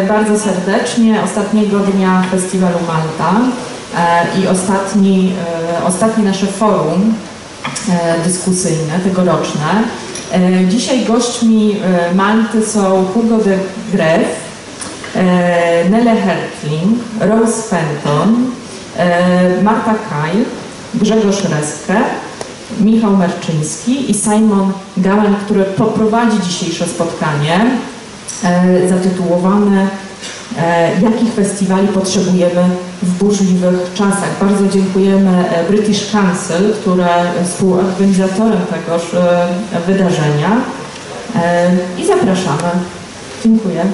Bardzo serdecznie ostatniego dnia festiwalu Malta i ostatnie nasze forum dyskusyjne, tegoroczne. Dzisiaj gośćmi Malty są Hugo de Greef, Nele Hertling, Fenton, Marta Keil, Grzegorz Reske, Michał Merczyński i Jaką, który poprowadzi dzisiejsze spotkanie zatytułowane Jakich festiwali potrzebujemy w burzliwych czasach. Bardzo dziękujemy British Council, które jest współorganizatorem tegoż wydarzenia i zapraszamy. Dziękuję.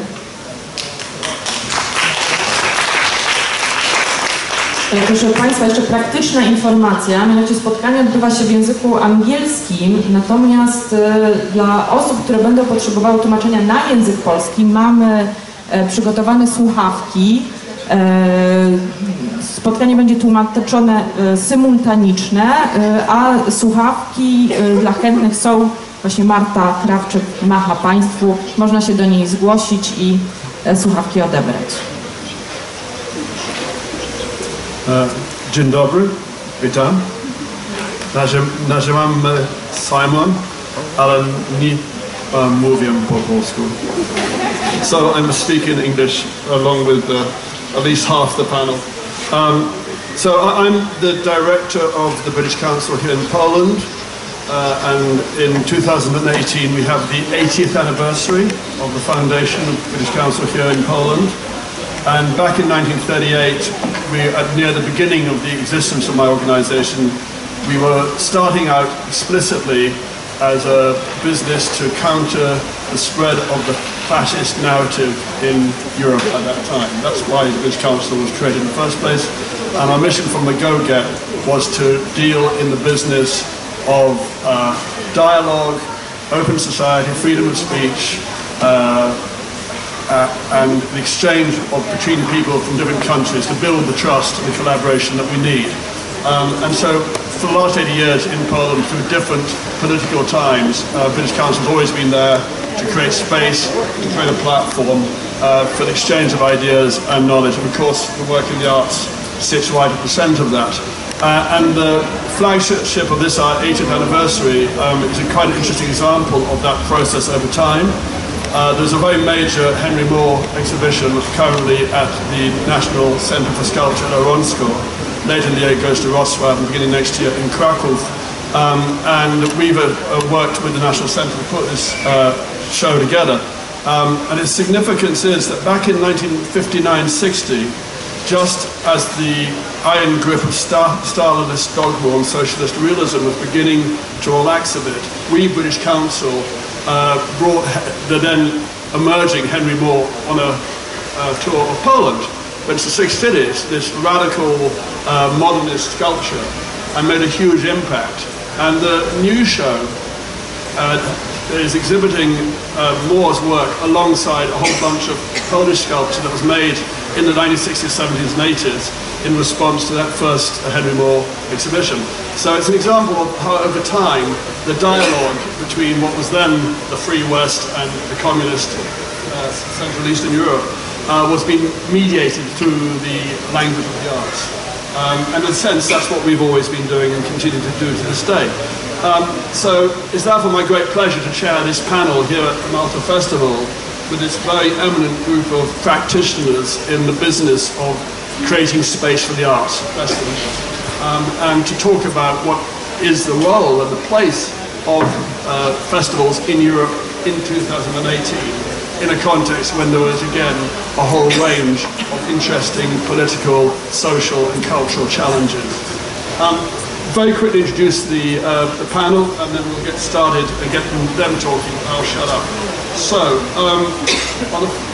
Proszę Państwa, jeszcze praktyczna informacja, mianowicie spotkanie odbywa się w języku angielskim, natomiast dla osób, które będą potrzebowały tłumaczenia na język polski, mamy przygotowane słuchawki. Spotkanie będzie tłumaczone symultaniczne, a słuchawki dla chętnych są, właśnie Marta Krawczyk macha Państwu, można się do niej zgłosić i słuchawki odebrać. Dzień dobry, witam. Nazywam Simon, ale nie mówię po polsku. So I'm speaking English along with at least half the panel. So I'm the director of the British Council here in Poland, and in 2018 we have the 80th anniversary of the foundation of the British Council here in Poland. And back in 1938, near the beginning of the existence of my organization, we were starting out explicitly as a business to counter the spread of the fascist narrative in Europe at that time. That's why the British Council was created in the first place. And our mission from the go-get was to deal in the business of dialogue, open society, freedom of speech, and the exchange between people from different countries to build the trust and the collaboration that we need. And so for the last 80 years in Poland, through different political times, British Council has always been there to create space, to create a platform for the exchange of ideas and knowledge. And of course, the work in the arts sits right at the centre of that. And the flagship of this, our 80th anniversary, is a quite interesting example of that process over time. There's a very major Henry Moore exhibition currently at the National Centre for Sculpture at Oronsko. Later in the year it goes to Wrocław and beginning next year in Kraków. And we've worked with the National Centre to put this show together. And its significance is that back in 1959-60, just as the iron grip of Stalinist dogma on socialist realism was beginning to relax a bit, we, British Council, brought the then emerging Henry Moore on a tour of Poland, went to 6 cities, this radical modernist sculpture, and made a huge impact. And the new show is exhibiting Moore's work alongside a whole bunch of Polish sculpture that was made in the 1960s, 70s and 80s in response to that first Henry Moore exhibition. So it's an example of how over time the dialogue between what was then the Free West and the communist Central Eastern Europe was being mediated through the language of the arts. And in a sense that's what we've always been doing and continue to do to this day. So it's therefore my great pleasure to chair this panel here at the Malta Festival with this very eminent group of practitioners in the business of creating space for the arts festival, and to talk about what is the role and the place of festivals in Europe in 2018 in a context when there was again a whole range of interesting political, social and cultural challenges. Very quickly introduce the panel and then we'll get started and get them talking. I'll shut up. So,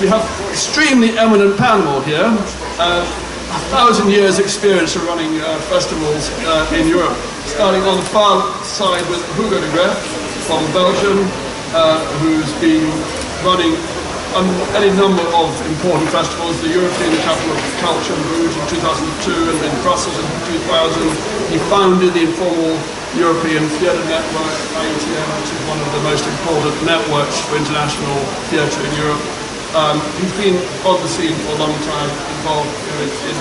we have extremely eminent panel here. 1,000 years experience of running festivals in Europe, starting on the far side with Hugo de Greef from Belgium, who's been running any number of important festivals, the European Capital of Culture in Bruges in 2002 and in Brussels in 2000. He founded the informal European Theatre Network, IETM, which is one of the most important networks for international theatre in Europe. He's been on the scene for a long time, involved in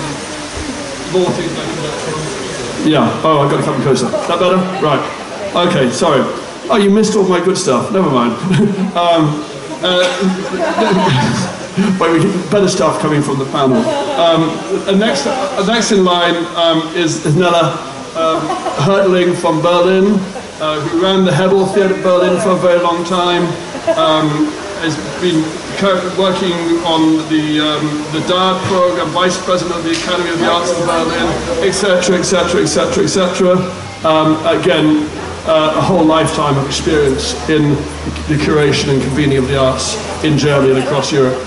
more things like that. Yeah, oh, I've got to come closer. Is that better? Right. Okay, sorry. Oh, you missed all my good stuff. Never mind. Wait, we get better stuff coming from the panel. Next in line is Nele Hertling from Berlin, who ran the Hebel Theatre in Berlin for a very long time. Has been working on the DAR program, vice president of the Academy of the Arts in Berlin, etc., etc., etc., etc. Again, a whole lifetime of experience in the curation and convening of the arts in Germany and across Europe.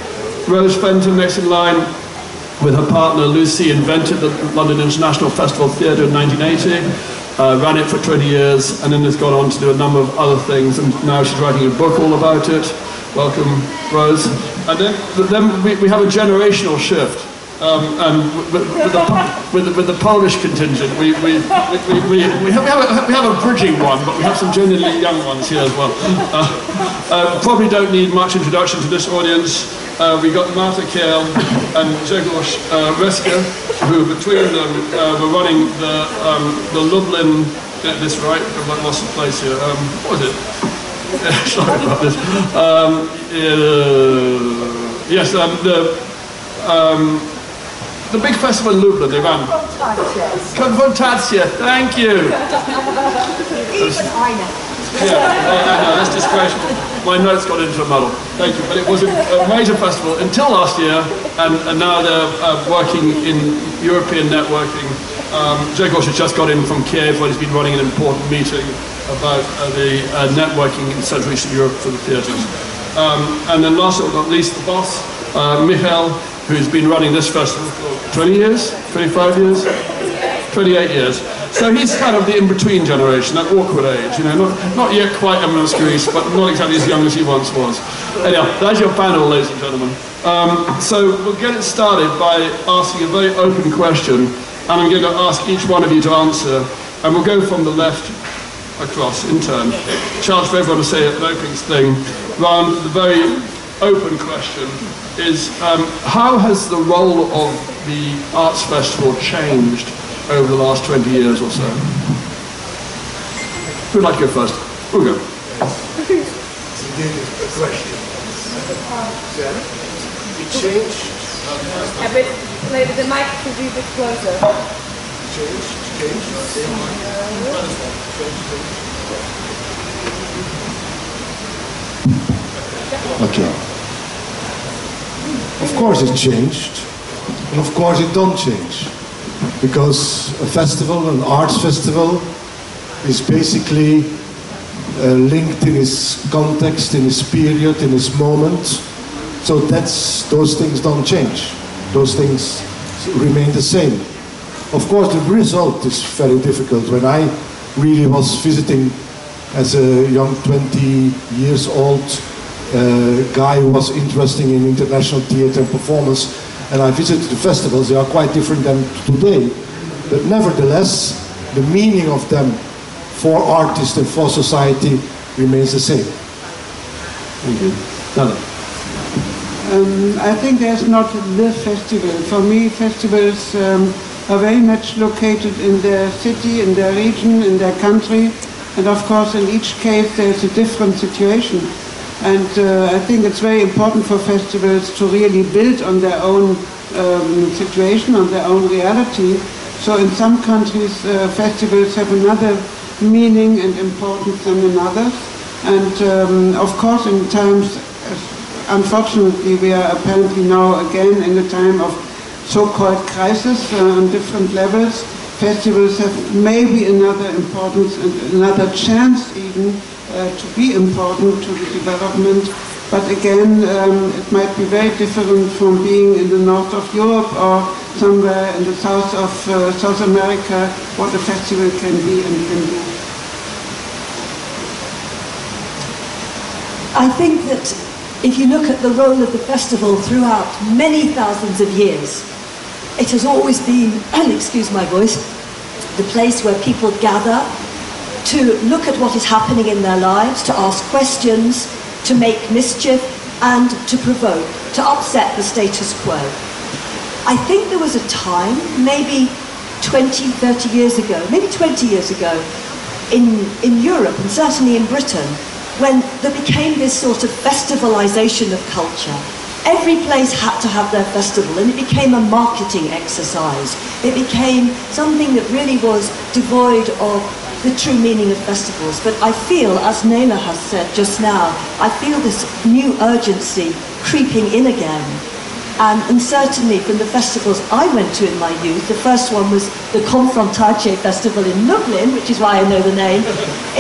Rose Fenton, next in line, with her partner Lucy, invented the London International Festival Theatre in 1980, ran it for 20 years, and then has gone on to do a number of other things, and now she's writing a book all about it. Welcome, Rose. And then we have a generational shift. And with the Polish contingent, we have a bridging one, but we have some genuinely young ones here as well. Probably don't need much introduction to this audience. We got Marta Keil and Grzegorz Reske, who between them were running the Lublin. Get this right? I lost the place here. What was it? Sorry about this. Yes, the big festival in Lublin, they ran. Confrontacja, thank you. Even I know. Yeah, that's disgraceful. My notes got into a muddle. Thank you. But it was a major festival until last year, and now they're working in European networking. Grzegorz has just got in from Kiev, where he's been running an important meeting about the networking in Central Eastern Europe for the theatres. And then last but not least, the boss, Michał, who's been running this festival for 20 years, 25 years, 28 years. So he's kind of the in-between generation, that awkward age, you know, not yet quite Eminence Greece, but not exactly as young as he once was. Anyhow, that's your panel, ladies and gentlemen. So we'll get it started by asking a very open question, and I'm going to ask each one of you to answer, and we'll go from the left across in turn. Chance for everyone to say an opening thing. Round the very open question is, how has the role of the Arts Festival changed over the last 20 years or so? Who'd like to go first? Hugo. It's indeed a question. It changed. Maybe the mic could be a bit closer. Changed. Okay. Of course it changed, and of course it don't change. Because a festival, an arts festival, is basically linked in its context, in its period, in its moment. So those things don't change. Those things remain the same. Of course, the result is very difficult. When I really was visiting as a young 20 years old guy who was interested in international theatre and performance, and I visited the festivals, they are quite different than today. But nevertheless, the meaning of them for artists and for society remains the same. Thank you. Nele. I think there's not the festival. For me, festivals are very much located in their city, in their region, in their country. And of course, in each case, there's a different situation. And I think it's very important for festivals to really build on their own situation, on their own reality. So in some countries, festivals have another meaning and importance than in others. And of course, in times, unfortunately, we are apparently now again in a time of so-called crisis on different levels. Festivals have maybe another importance and another chance even to be important to the development. But again, it might be very different from being in the north of Europe or somewhere in the south of South America, what a festival can be and can do. I think that if you look at the role of the festival throughout many thousands of years, it has always been, and excuse my voice, the place where people gather to look at what is happening in their lives, to ask questions, to make mischief, and to provoke, to upset the status quo. I think there was a time, maybe 20, 30 years ago, maybe 20 years ago, in Europe and certainly in Britain, when there became this sort of festivalization of culture. Every place had to have their festival, and it became a marketing exercise. It became something that really was devoid of the true meaning of festivals. But I feel, as Nele has said just now, I feel this new urgency creeping in again. And certainly from the festivals I went to in my youth, the first one was the Confrontacie Festival in Lublin, which is why I know the name.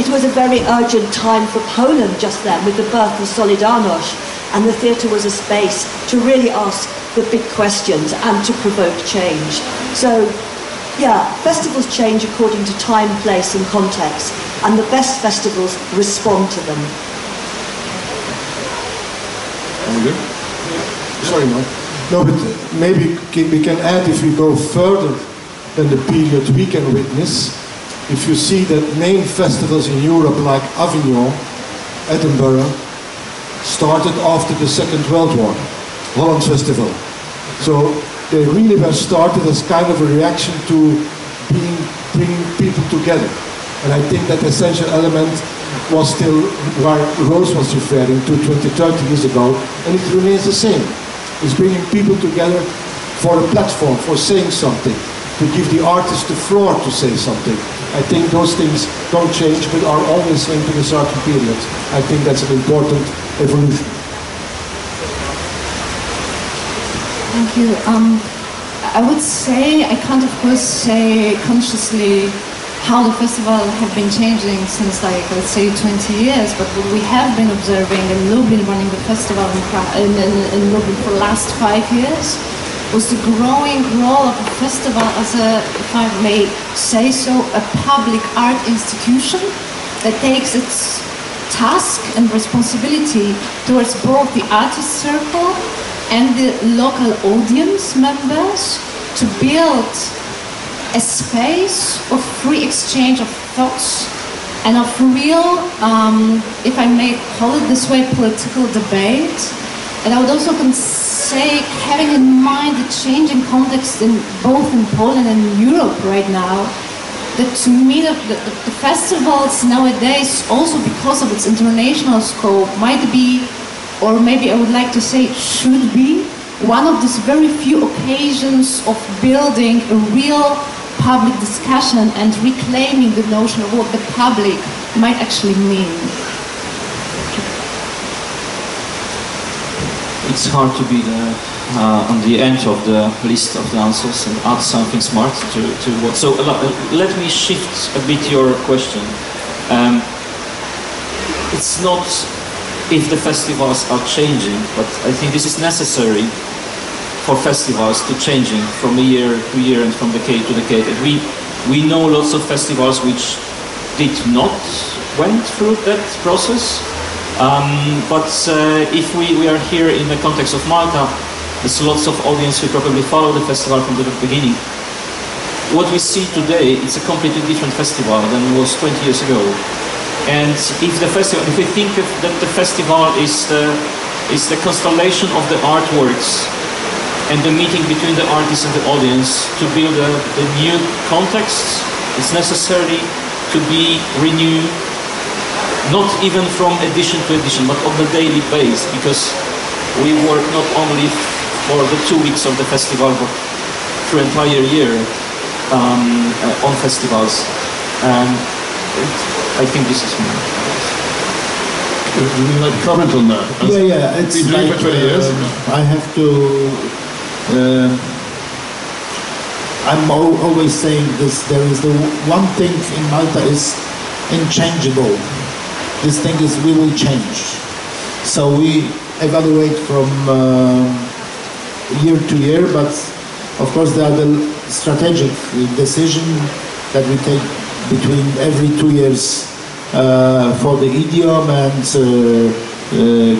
It was a very urgent time for Poland just then, with the birth of Solidarność, and the theatre was a space to really ask the big questions and to provoke change. So, yeah, festivals change according to time, place and context, and the best festivals respond to them. Sorry, Mark. No, but maybe we can add, if we go further than the period we can witness, if you see that main festivals in Europe like Avignon, Edinburgh, started after the Second World War, Holland Festival. So they really were started as kind of a reaction to bringing people together. And I think that essential element was still where Rose was referring to 20, 30 years ago, and it remains the same. It's bringing people together for a platform, for saying something, to give the artist the floor to say something. I think those things don't change, but are always linked to a certain period. I think that's an important evolution. Thank you. I would say, I can't of course say consciously how the festival have been changing since, like, let's say 20 years, but what we have been observing in Lublin, running the festival in Lublin for the last 5 years, was the growing role of the festival as a, if I may say so, a public art institution that takes its task and responsibility towards both the artist circle and the local audience members to build a space of free exchange of thoughts and of real, if I may call it this way, political debate. And I would also say, having in mind the changing context in both in Poland and in Europe right now, that to me the festivals nowadays, also because of its international scope, might be, or maybe I would like to say should be, one of these very few occasions of building a real public discussion and reclaiming the notion of what the public might actually mean. It's hard to be on the end of the list of the answers and add something smart to what. So let me shift a bit your question. It's not if the festivals are changing, but I think this is necessary for festivals to changing from year to year and from decade to decade. And we know lots of festivals which did not went through that process. But if we are here in the context of Malta, there's lots of audience who probably follow the festival from the beginning. What we see today, it's a completely different festival than it was 20 years ago. And if we think that the festival is the constellation of the artworks and the meeting between the artist and the audience to build a new context, it's necessary to be renewed, not even from edition to edition, but on a daily basis, because we work not only for the 2 weeks of the festival, but through the entire year on festivals. I think this is me. Would you like to comment on that? Yeah, it's been doing like, for 20 years. I have to. I'm always saying this. There is the one thing in Malta is unchangeable. This thing is we will change. So we evaluate from year to year, but of course there are the strategic decision that we take between every 2 years for the idiom and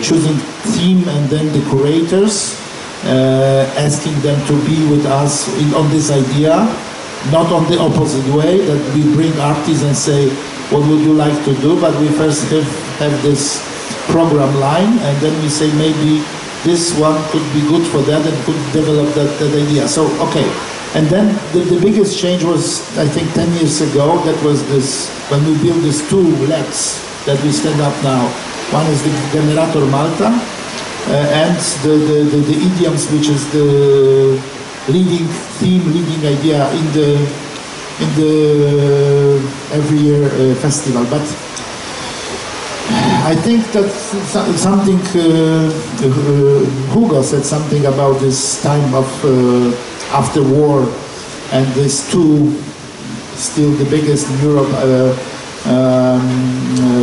choosing theme, and then the curators asking them to be with us on this idea, not on the opposite way, that we bring artists and say, what would you like to do? But we first have this program line, and then we say maybe this one could be good for that and could develop that idea. So, okay. And then the biggest change was, I think, 10 years ago. That was this, when we built these two legs that we stand up now. One is the Generator Malta, and the idioms, which is the leading theme, leading idea in the every year festival. But I think that something, Hugo said something about this time of after war, and these two, still the biggest in Europe,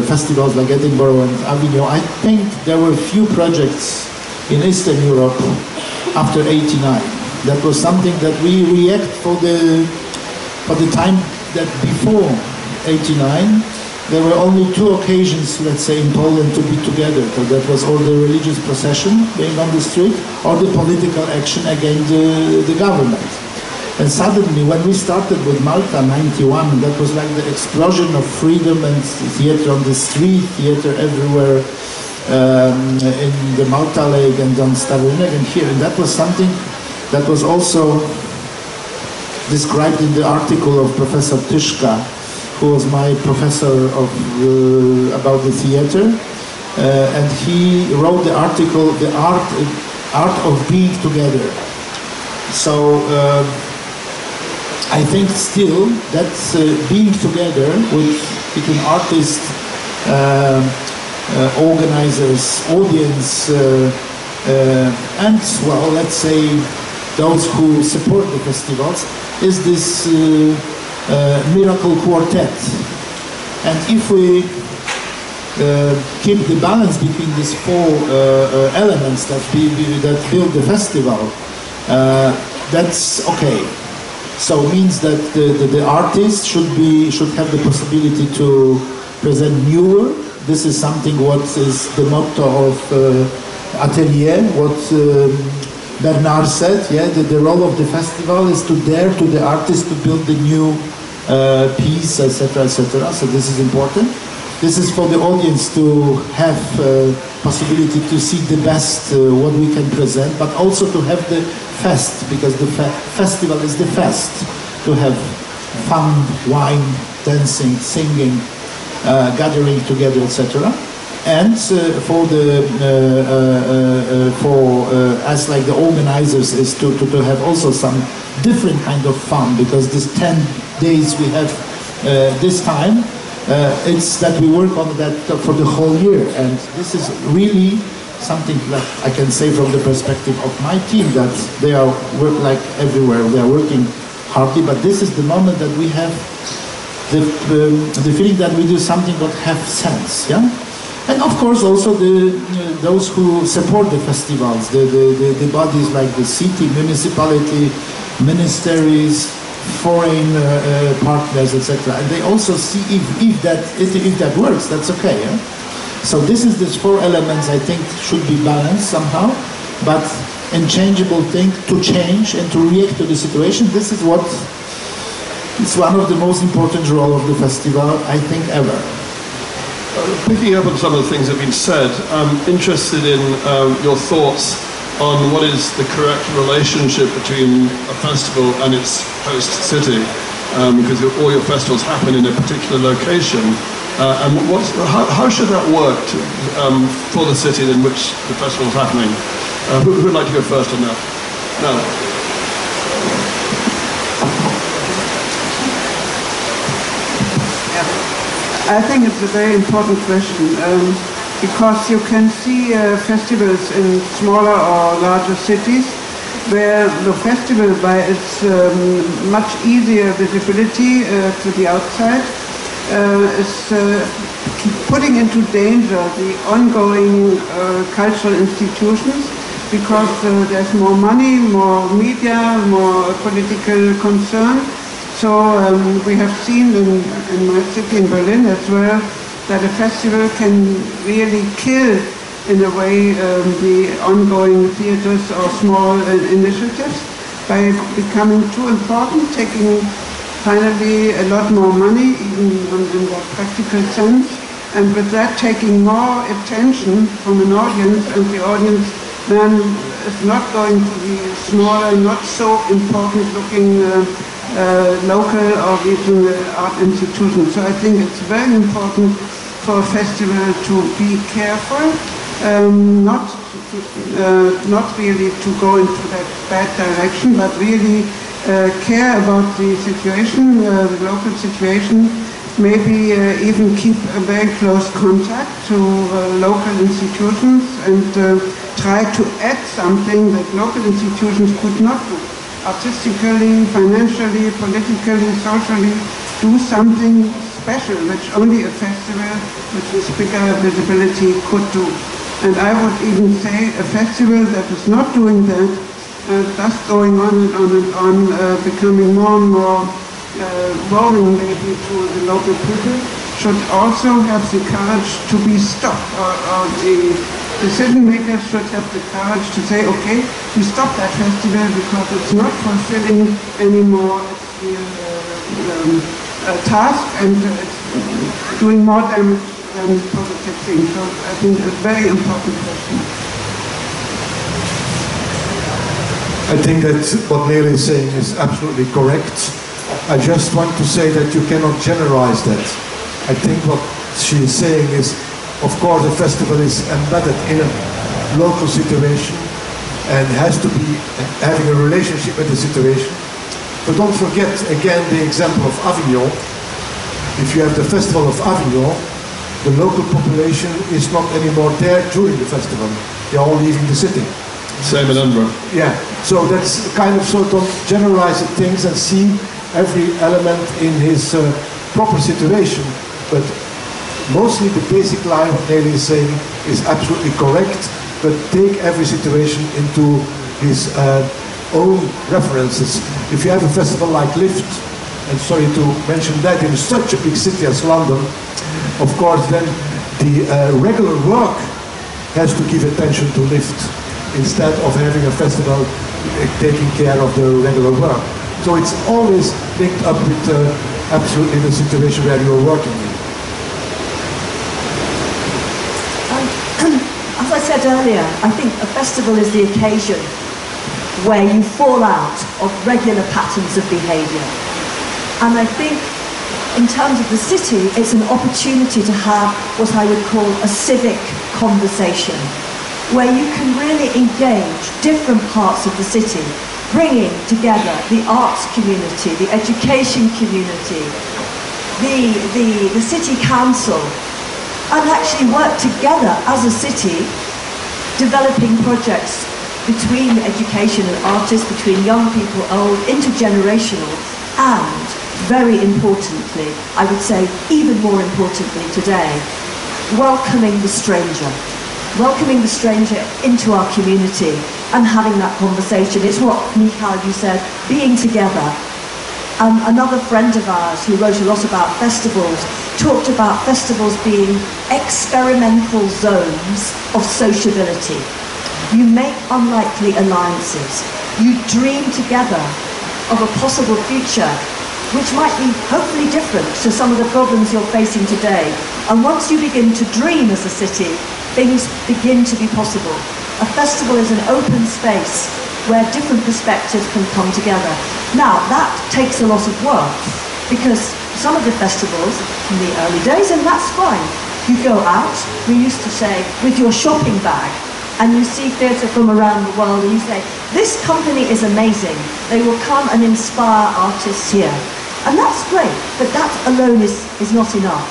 festivals like Edinburgh and Avignon. I think there were few projects in Eastern Europe after '89. That was something that we react for the time that before '89. There were only two occasions, let's say, in Poland to be together. So that was or the religious procession being on the street, or the political action against the government. And suddenly, when we started with Malta '91, that was like the explosion of freedom and theater on the street, theater everywhere, in the Malta Lake and on Starunek and here. And that was something that was also described in the article of Professor Tyszka, who was my professor of about the theater, and he wrote the article, "The Art of Being Together." So I think still that being together between artists, organizers, audience, and, well, let's say those who support the festivals, is this miracle quartet. And if we keep the balance between these four elements that build the festival, that's okay. So it means that the artist should have the possibility to present new work. This is something what is the motto of Atelier, what Bernard said, yeah, the role of the festival is to dare to the artist to build the new piece, etc., etc. So this is important. This is for the audience to have possibility to see the best what we can present, but also to have the fest, because the festival is the fest, to have fun, wine, dancing, singing, gathering together, etc. And for us, like the organizers, is to have also some different kind of fun, because this 10 days we have this time, it's that we work on that for the whole year, and this is really something that I can say from the perspective of my team, that they are work like everywhere, they are working hardly, but this is the moment that we have the feeling that we do something that have sense, yeah. And of course also those who support the festivals, the bodies like the city, municipality, ministries, foreign partners, etc. And they also see if that works, that's okay. Yeah? So this is these four elements I think should be balanced somehow, but unchangeable thing to change and to react to the situation. This is what is one of the most important role of the festival, I think, ever. Picking up on some of the things that have been said, I'm interested in your thoughts on what is the correct relationship between a festival and its host city, because all your festivals happen in a particular location, and how should that work for the city in which the festival is happening? Who would like to go first on that? No. I think it's a very important question, because you can see festivals in smaller or larger cities where the festival, by its much easier visibility to the outside, is putting into danger the ongoing cultural institutions, because there's more money, more media, more political concern. So we have seen in my city, in Berlin as well, that a festival can really kill, in a way, the ongoing theaters or small initiatives by becoming too important, taking finally a lot more money, even in that practical sense, and with that taking more attention from an audience, and the audience then is not going to be smaller, not so important looking local or even art institutions. So I think it's very important for a festival to be careful, not really to go into that bad direction, but really care about the situation, the local situation, maybe even keep a very close contact to local institutions and try to add something that local institutions could not do. Artistically, financially, politically, socially, do something special, which only a festival with this bigger visibility could do. And I would even say a festival that is not doing that, just going on and on and on, becoming more and more boring maybe to the local people, should also have the courage to be stopped, or the decision makers should have the courage to say, okay, we stop that festival because it's not fulfilling anymore its task, and it's doing more damage than positive things. So I think it's a very important question. I think that what Nele is saying is absolutely correct. I just want to say that you cannot generalize that. I think what she is saying is, of course, a festival is embedded in a local situation and has to be having a relationship with the situation. But don't forget, again, the example of Avignon. If you have the Festival of Avignon, the local population is not anymore there during the festival. They are all leaving the city. Same in Edinburgh. Yeah, so that's kind of sort of generalize the things and see every element in his proper situation. But mostly the basic line what Nele is saying is absolutely correct, but take every situation into his own references. If you have a festival like Lift, and sorry to mention that in such a big city as London, of course then the regular work has to give attention to Lift instead of having a festival taking care of the regular work. So it's always linked up with absolutely the situation where you're working in. As I said earlier, I think a festival is the occasion where you fall out of regular patterns of behaviour. And I think in terms of the city, it's an opportunity to have what I would call a civic conversation, where you can really engage different parts of the city, bringing together the arts community, the education community, the city council, and actually work together as a city, developing projects between education and artists, between young people, old, intergenerational, and very importantly, I would say even more importantly today, welcoming the stranger into our community and having that conversation. It's what, Michał, you said, being together. Another friend of ours who wrote a lot about festivals talked about festivals being experimental zones of sociability. You make unlikely alliances. You dream together of a possible future which might be hopefully different to some of the problems you're facing today. And once you begin to dream as a city, things begin to be possible. A festival is an open space where different perspectives can come together. Now, that takes a lot of work, because some of the festivals in the early days, and that's fine. You go out, we used to say, with your shopping bag, and you see theatre from around the world, and you say, this company is amazing. They will come and inspire artists here. And that's great, but that alone is not enough.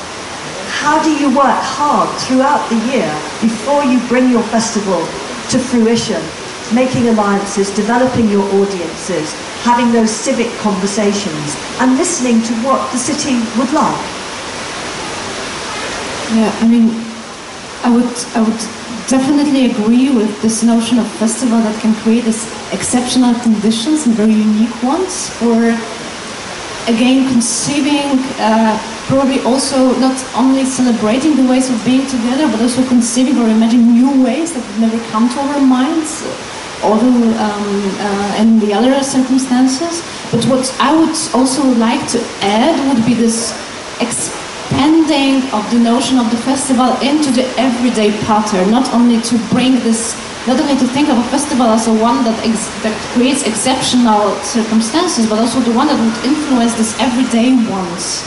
How do you work hard throughout the year before you bring your festival to fruition, making alliances, developing your audiences, having those civic conversations, and listening to what the city would like? Yeah, I mean, I would definitely agree with this notion of festival that can create this exceptional conditions and very unique ones for, again, conceiving, probably also not only celebrating the ways of being together, but also conceiving or imagining new ways that would never come to our minds, although in the other circumstances. But what I would also like to add would be this expanding of the notion of the festival into the everyday pattern, not only to bring this, not only to think of a festival as a one that creates exceptional circumstances, but also the one that would influence these everyday ones.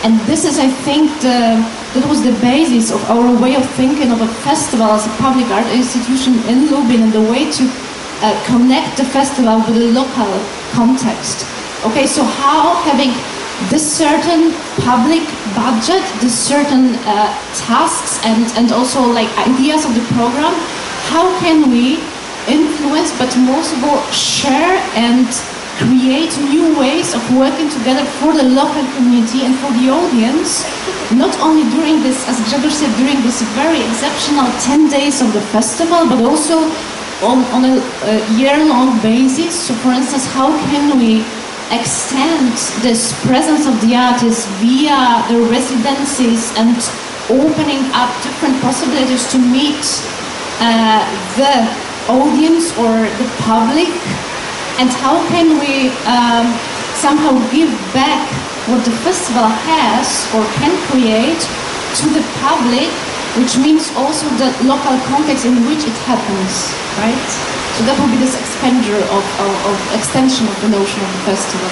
And this is, I think, that was the basis of our way of thinking of a festival as a public art institution in Lublin, and the way to connect the festival with the local context. Okay, so how, having this certain public budget, this certain tasks, and also like ideas of the program, how can we influence, but most of all share and create new ways of working together for the local community and for the audience, not only during this, as Grzegorz said, during this very exceptional 10 days of the festival, but also on a year-long basis. So for instance, how can we extend this presence of the artists via the residencies and opening up different possibilities to meet the audience or the public? And how can we somehow give back what the festival has or can create to the public, which means also the local context in which it happens, right? So that will be this expenditure of extension of the notion of the festival.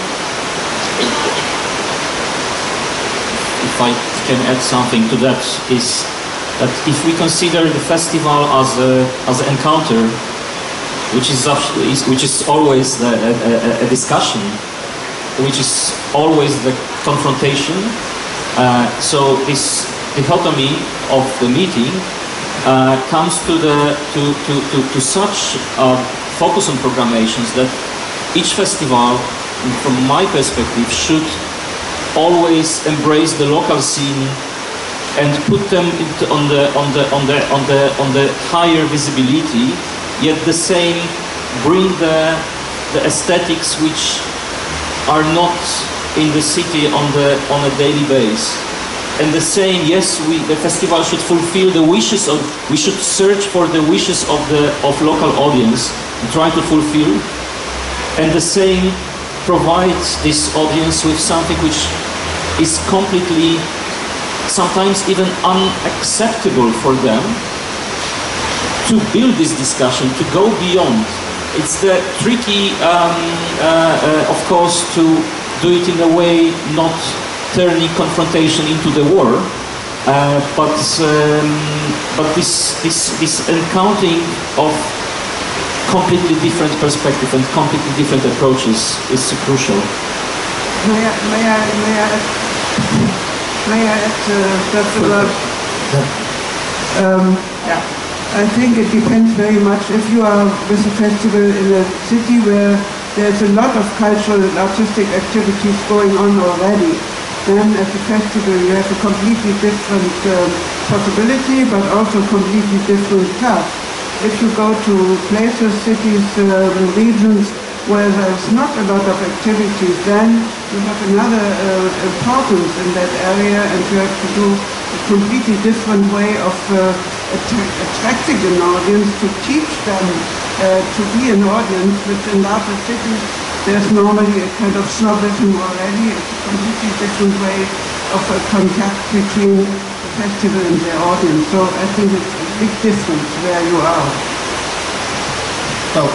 If I can add something to that, is that if we consider the festival as an encounter, which is always a discussion, which is always the confrontation. So this dichotomy of the meeting comes to such focus on programations that each festival, from my perspective, should always embrace the local scene and put them on the higher visibility. Yet the same bring the aesthetics which are not in the city on a daily basis. And the same, yes, the festival should fulfill the wishes of, we should search for the wishes of local audience and try to fulfill. And the same provides this audience with something which is completely, sometimes even unacceptable for them, to build this discussion, to go beyond. It's the tricky, of course, to do it in a way not turning confrontation into the war, but this encountering of completely different perspective and completely different approaches is crucial. May I add just a word? Yeah. I think it depends very much if you are with a festival in a city where there's a lot of cultural and artistic activities going on already. Then at the festival you have a completely different possibility, but also completely different task. If you go to places, cities, regions where there's not a lot of activities, then you have another importance in that area, and you have to do a completely different way of attracting an audience, to teach them to be an audience, which in larger cities there's normally a kind of snobism already. It's a completely different way of contact between the festival and their audience. So I think it's a big difference where you are. Well,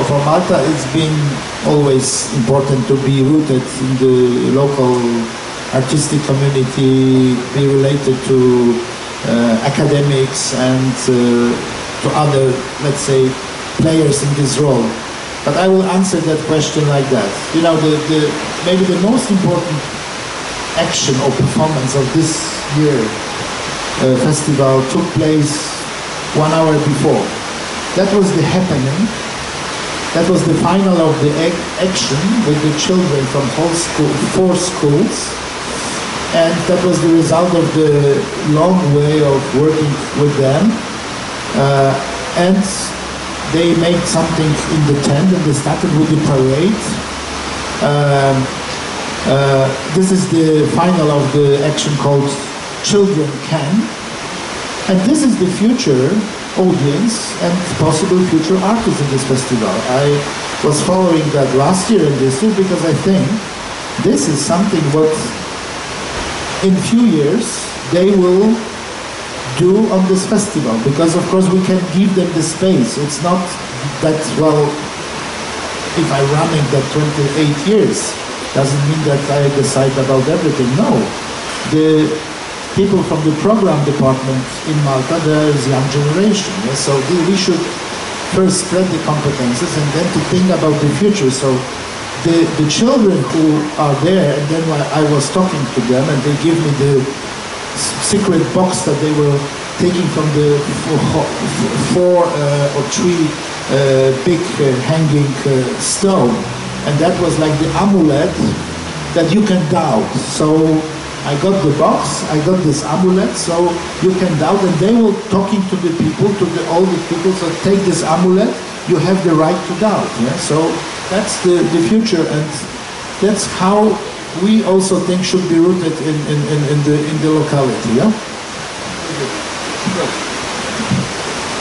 for Malta, it's been always important to be rooted in the local artistic community, be related to academics and to other, let's say, players in this role. But I will answer that question like that. You know, maybe the most important action or performance of this year festival took place 1 hour before. That was the happening. That was the final of the action with the children from 4 schools. And that was the result of the long way of working with them. And they made something in the tent, and they started with the parade. This is the final of the action called Children Can. And this is the future audience and possible future artists in this festival. I was following that last year and this year because I think this is something what in few years they will do on this festival, because of course we can give them the space. It's not that, well, if I'm running that 28 years, doesn't mean that I decide about everything. No. The people from the program department in Malta, there is young generation. Yes? So we should first spread the competences and then to think about the future. So the children who are there, and then I was talking to them and they give me the secret box that they were taking from the four or three big hanging stone, and that was like the amulet that you can doubt. So I got the box, I got this amulet, so you can doubt, and they were talking to the people, to the older people, so take this amulet, you have the right to doubt. Yeah? So that's the future, and that's how we also think should be rooted in the locality. Yeah?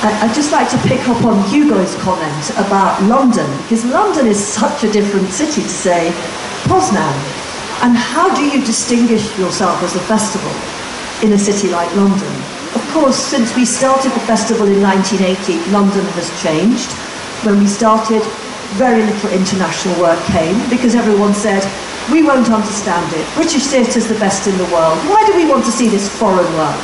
I'd just like to pick up on Hugo's comment about London, because London is such a different city to, say, Poznan. And how do you distinguish yourself as a festival in a city like London? Of course, since we started the festival in 1980, London has changed. When we started, very little international work came, because everyone said, we won't understand it. British theatre's the best in the world. Why do we want to see this foreign work?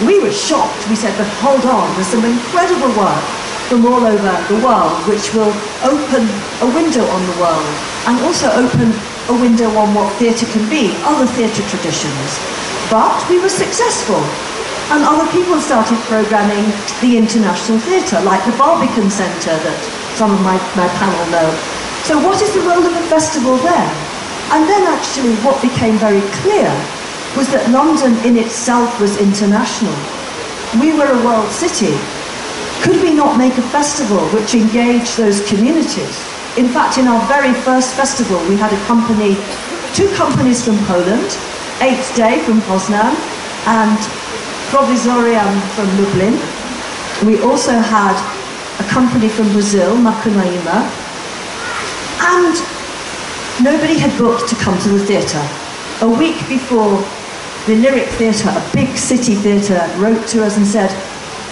We were shocked. We said, but hold on, there's some incredible work from all over the world which will open a window on the world and also open a window on what theatre can be, other theatre traditions. But we were successful, and other people started programming the international theatre, like the Barbican Centre that some of my panel know. So what is the role of a festival there? And then actually what became very clear was that London in itself was international. We were a world city. Could we not make a festival which engaged those communities? In fact, in our very first festival, we had a company, two companies from Poland, 8th Day from Poznan, and Provisorium from Lublin. We also had a company from Brazil, Macunaíma, and nobody had booked to come to the theatre. A week before, the Lyric Theatre, a big city theatre, wrote to us and said,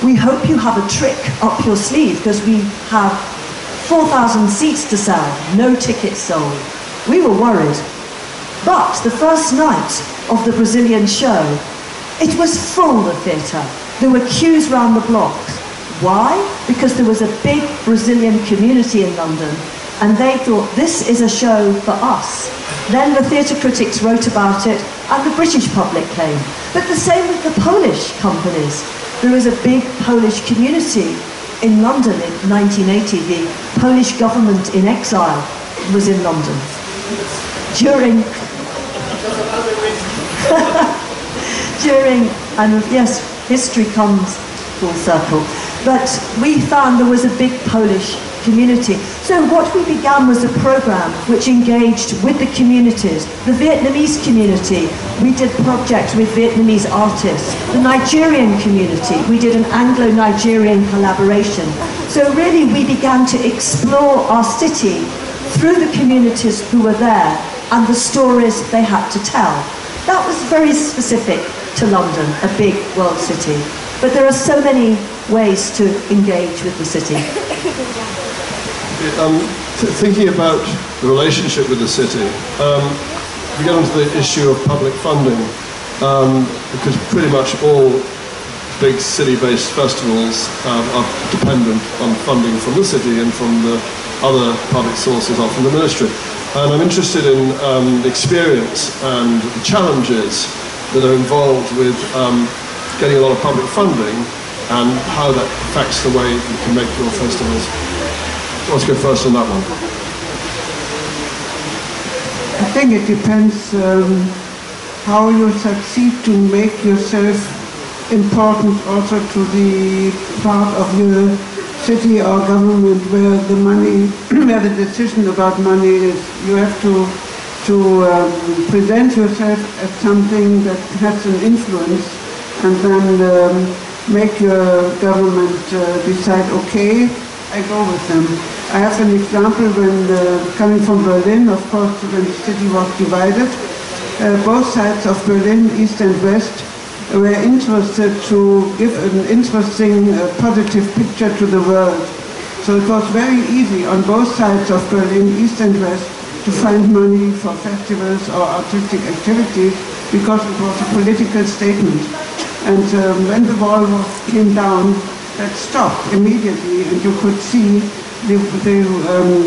we hope you have a trick up your sleeve because we have 4,000 seats to sell, no tickets sold. We were worried. But the first night of the Brazilian show, it was full, the theatre. There were queues round the blocks. Why? Because there was a big Brazilian community in London, and they thought, this is a show for us. Then the theatre critics wrote about it, and the British public came. But the same with the Polish companies. There was a big Polish community in London in 1980. The Polish government in exile was in London. And yes, history comes full circle. But we found there was a big Polish community. So what we began was a program which engaged with the communities, the Vietnamese community. We did projects with Vietnamese artists, the Nigerian community. We did an Anglo-Nigerian collaboration. So really we began to explore our city through the communities who were there and the stories they had to tell. That was very specific to London, a big world city. But there are so many ways to engage with the city. Thinking about the relationship with the city, we get onto the issue of public funding, because pretty much all big city-based festivals are dependent on funding from the city and from the other public sources, often the ministry. And I'm interested in the experience and the challenges that are involved with getting a lot of public funding and how that affects the way you can make your festivals. Let's go first on that one. I think it depends how you succeed to make yourself important also to the part of your city or government where the money, where the decision about money is. You have to present yourself as something that has an influence, and then make your government decide, okay, I go with them. I have an example when coming from Berlin, of course, when the city was divided, both sides of Berlin, East and West, were interested to give an interesting, positive picture to the world. So it was very easy on both sides of Berlin, East and West, to find money for festivals or artistic activities because it was a political statement. And when the wall came down, that stopped immediately, and you could see the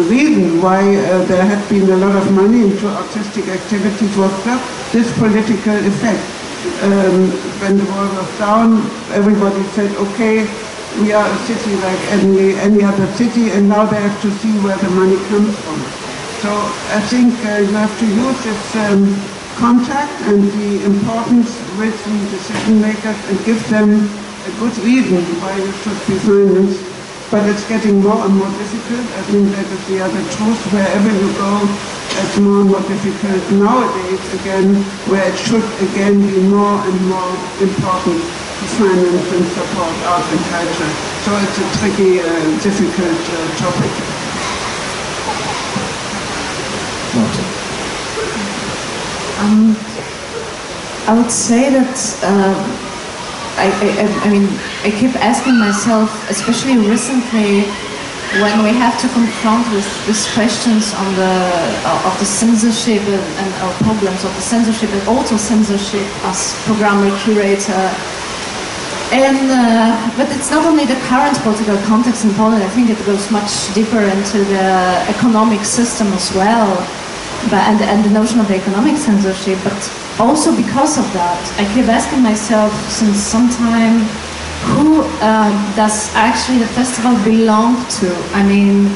reason why there had been a lot of money into artistic activities was just this political effect. When the wall was down, everybody said, okay, we are a city like any other city, and now they have to see where the money comes from. So I think you have to use this contact and the importance with the decision makers and give them a good reason why you should be financed. But it's getting more and more difficult. I think that is the other truth. Wherever you go, it's more and more difficult nowadays again, where it should again be more and more important to finance and support art and culture. So it's a tricky, difficult topic. I would say that I mean, I keep asking myself, especially recently, when we have to confront with these questions on of the censorship and our problems of the censorship and also censorship as programmer, curator. And but it's not only the current political context in Poland. I think it goes much deeper into the economic system as well, and the notion of the economic censorship. But also because of that, I keep asking myself since some time, who does actually the festival belong to? I mean,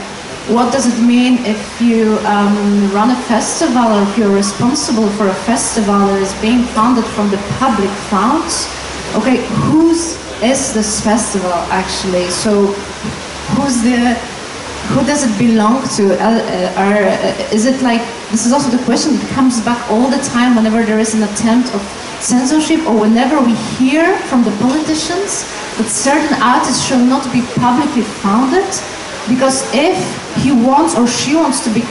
what does it mean if you run a festival, or if you're responsible for a festival that is being funded from the public funds? Okay, whose is this festival actually? So who does it belong to? Is it like, this is also the question that comes back all the time whenever there is an attempt of censorship, or whenever we hear from the politicians that certain artists should not be publicly funded, because if he wants or she wants to be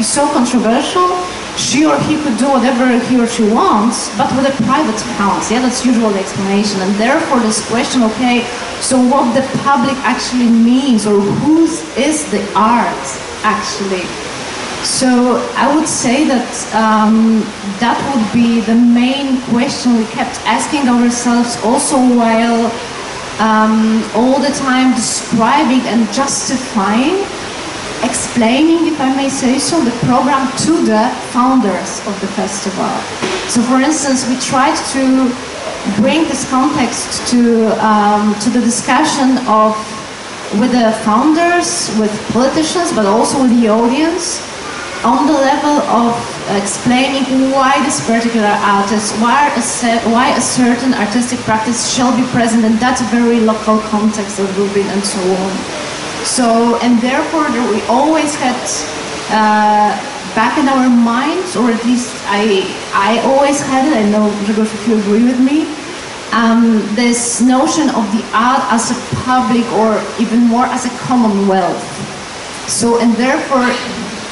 so controversial, she or he could do whatever he or she wants, but with a private account. Yeah, that's usually the explanation. And therefore this question, okay, so what the public actually means, or whose is the art actually? So I would say that that would be the main question we kept asking ourselves, also while all the time describing and justifying, explaining, if I may say so, the program to the founders of the festival. So for instance, we tried to bring this context to the discussion with the founders, with politicians, but also with the audience, on the level of explaining why this particular artist, why a certain artistic practice shall be present in that very local context of Lublin and so on. So, and therefore we always had back in our minds, or at least I always had it, I know Grzegorz, if you agree with me, this notion of the art as a public, or even more as a commonwealth. So, and therefore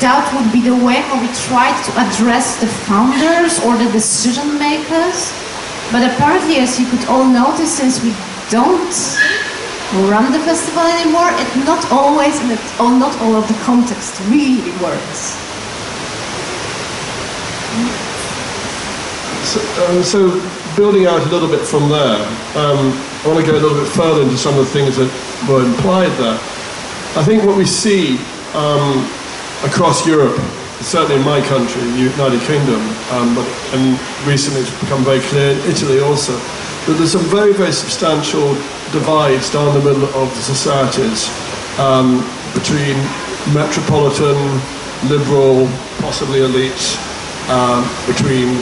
that would be the way how we tried to address the founders or the decision makers. But apparently, as you could all notice, since we don't run the festival anymore, it not always, and not all of the context really works. So building out a little bit from there, I want to go a little bit further into some of the things that were implied there. I think what we see across Europe, certainly in my country, the United Kingdom, and recently it's become very clear in Italy also, that there's some very, very substantial divides down the middle of the societies between metropolitan, liberal, possibly elites, between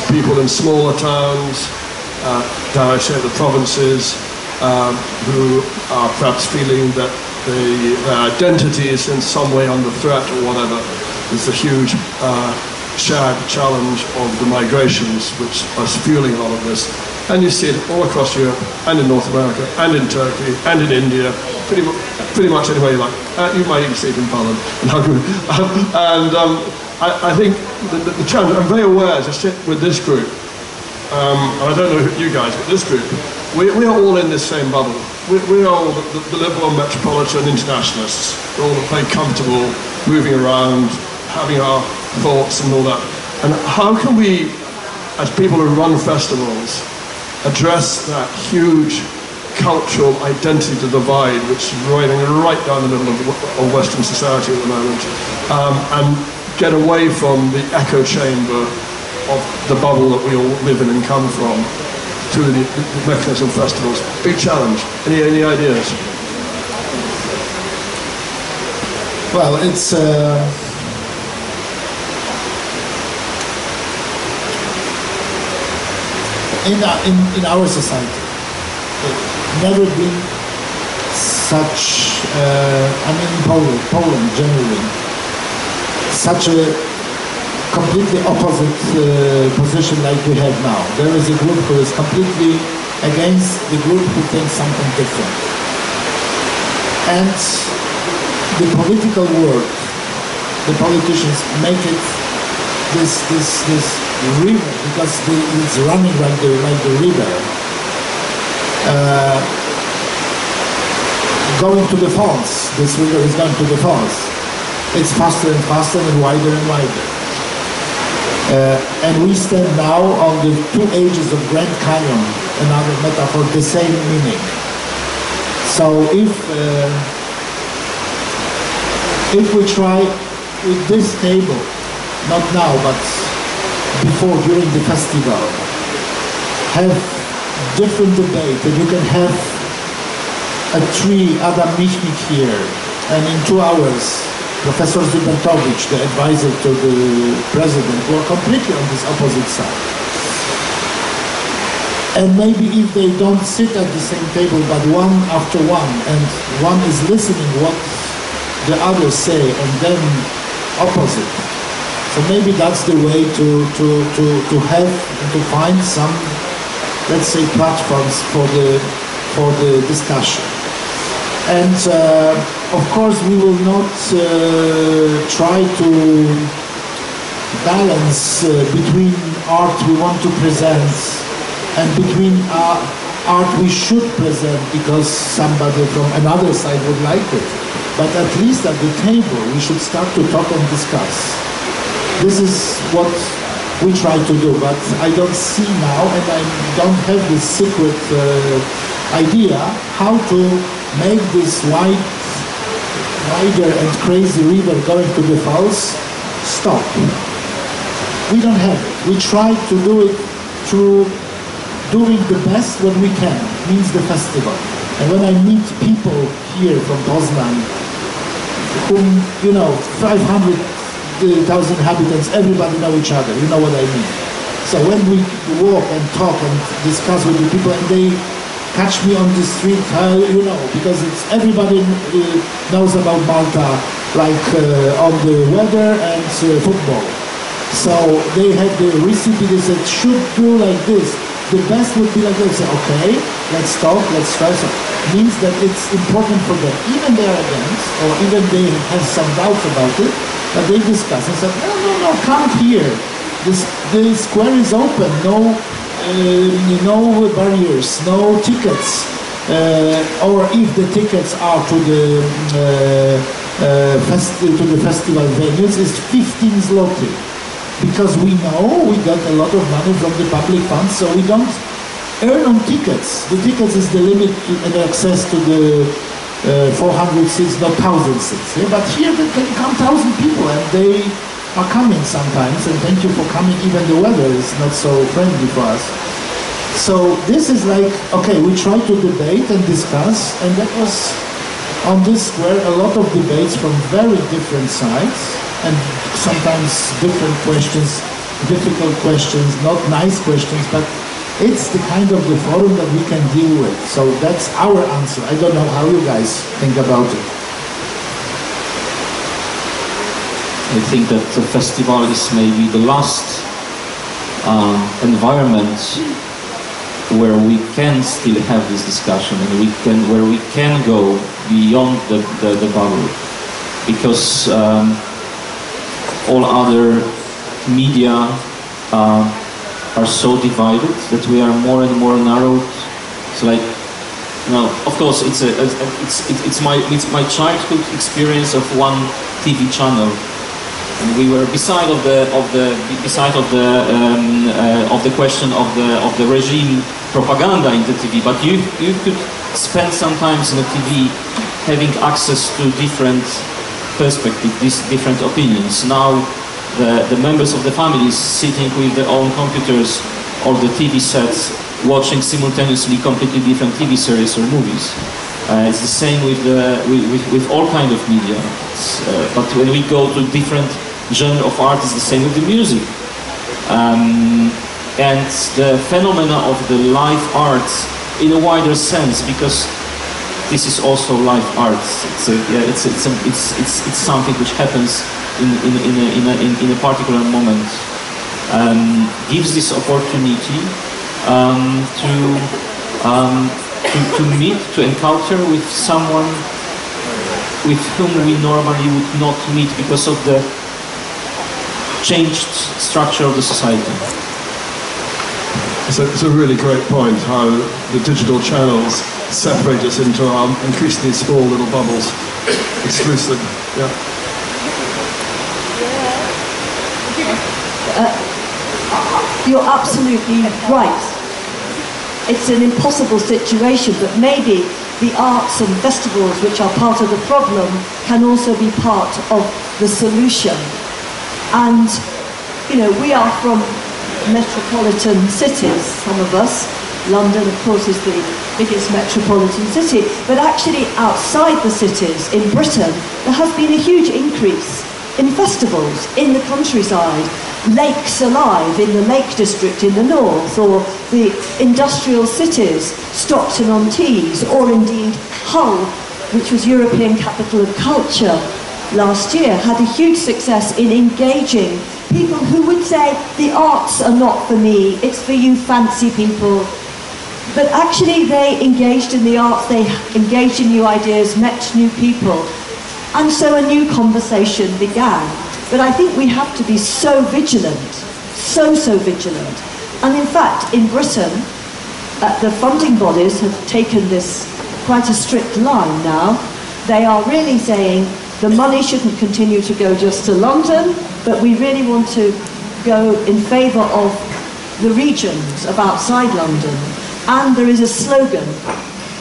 people in smaller towns, dare I say the provinces, who are perhaps feeling that their identity is in some way under threat or whatever. There's a huge shared challenge of the migrations which are fueling all of this. And you see it all across Europe, and in North America, and in Turkey, and in India, pretty much anywhere you like. You might even see it in Poland. I think the challenge, I'm very aware as I sit with this group, and I don't know you guys, but this group, we are all in this same bubble. We are all the liberal metropolitan internationalists. We're all very comfortable moving around, having our thoughts and all that. And how can we, as people who run festivals, address that huge cultural identity divide which is running right down the middle of Western society at the moment, and get away from the echo chamber of the bubble that we all live in and come from to the mechanism of festivals? Big challenge. Any ideas? Well, it's in our society, never been such. I mean, in Poland generally, such a completely opposite position like we have now. There is a group who is completely against the group who thinks something different. And the political world, the politicians make it this river, because it's running like the river, going to the falls. This river is going to the falls. It's faster and faster and wider and wider. And we stand now on the two edges of Grand Canyon, another metaphor, the same meaning. So if we try with this table, not now, but before, during the festival, have different debate, and you can have Adam Michnik here, and in 2 hours, Professor Zybertowicz, the advisor to the president, were completely on this opposite side. And maybe if they don't sit at the same table, but one after one, and one is listening what the others say, and then opposite. So maybe that's the way to have, to find some, let's say, platforms for the discussion. And of course, we will not try to balance between art we want to present and between art we should present because somebody from another side would like it. But at least at the table, we should start to talk and discuss. This is what we try to do, but I don't see now, and I don't have this secret idea how to make this wider and crazy river going to the falls stop. We don't have it. We try to do it through doing the best what we can, means the festival. And when I meet people here from Poznan, whom, 500,000 inhabitants, everybody know each other, you know what I mean. So when we walk and talk and discuss with the people, and they catch me on the street, because it's everybody knows about Malta, like on the weather and football. So they had the recipe, they said, should do like this. The best would be like this. Okay, let's talk, let's try. So means that it's important for them. Even they are against, or even they have some doubts about it, but they discuss and say, no, come here. The square is open, no barriers, no tickets, or if the tickets are to the festival venues, is 15 zloty, because we know we got a lot of money from the public funds, so we don't earn on tickets. The tickets is the limit and access to the 400 seats, not 1,000 seats. Yeah? But here there can come 1,000 people, and they are coming sometimes, and thank you for coming. Even the weather is not so friendly for us. So this is like, okay, we try to debate and discuss, and that was on this square a lot of debates from very different sides, and sometimes different questions, difficult questions, not nice questions, but it's the kind of the forum that we can deal with. So that's our answer. I don't know how you guys think about it. I think that the festival is maybe the last environment where we can still have this discussion, and where we can go beyond the bubble, because all other media are so divided that we are more and more narrowed. It's like, of course, it's my childhood experience of one TV channel, and we were beside of the question of the regime propaganda in the TV. But you could spend sometimes in the TV having access to different perspectives, different opinions. Now the members of the families sitting with their own computers or the TV sets, watching simultaneously completely different TV series or movies. It's the same with all kind of media. But when we go to different genre of art, it's the same with the music. And the phenomena of the live art in a wider sense, because this is also live art. It's something which happens in a particular moment. Gives this opportunity to meet, to encounter with someone with whom we normally would not meet because of the changed structure of the society. It's a really great point how the digital channels separate us into our increasingly small little bubbles, exclusive. Yeah. You're absolutely right. It's an impossible situation, but maybe the arts and festivals, which are part of the problem, can also be part of the solution. And, we are from metropolitan cities, some of us. London, of course, is the biggest metropolitan city, but actually outside the cities, in Britain, there has been a huge increase in festivals in the countryside. Lakes Alive in the Lake District in the north, or the industrial cities, Stockton-on-Tees, or indeed Hull, which was European Capital of Culture last year, had a huge success in engaging people who would say, the arts are not for me, it's for you fancy people. But actually they engaged in the arts, they engaged in new ideas, met new people, and so a new conversation began. But I think we have to be so vigilant, so vigilant. And in fact, in Britain, the funding bodies have taken this quite a strict line now. They are really saying the money shouldn't continue to go just to London, but we really want to go in favour of the regions of outside London. And there is a slogan,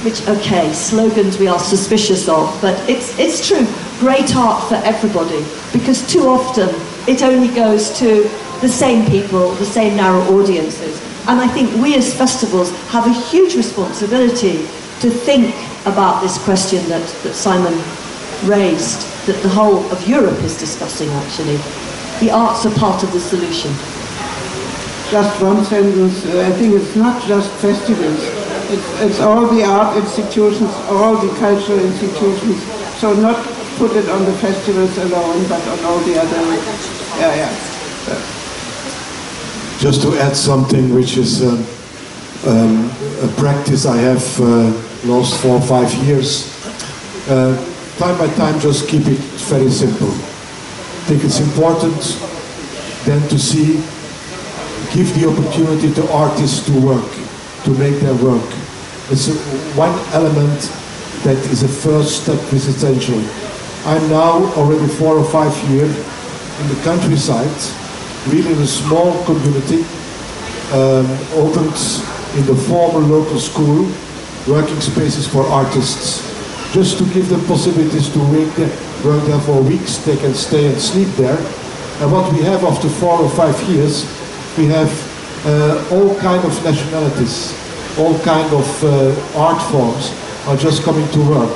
which, okay, slogans we are suspicious of, but it's true, great art for everybody, because too often it only goes to the same people, the same narrow audiences. And I think we as festivals have a huge responsibility to think about this question that Simon raised, that the whole of Europe is discussing actually. The arts are part of the solution. Just one sentence, I think it's not just festivals, it's all the art institutions, all the cultural institutions, so not put it on the festivals alone, but on all the other, Just to add something which is a practice I have lost 4 or 5 years. Time by time, just keep it very simple. I think it's important then to give the opportunity to artists to work, to make their work. It's one element that is a first step which is essential. I'm now already 4 or 5 years in the countryside, really in a small community, opened in the former local school, working spaces for artists, just to give them possibilities to work there for weeks. They can stay and sleep there. And what we have after 4 or 5 years, we have all kind of nationalities, all kind of art forms are just coming to work.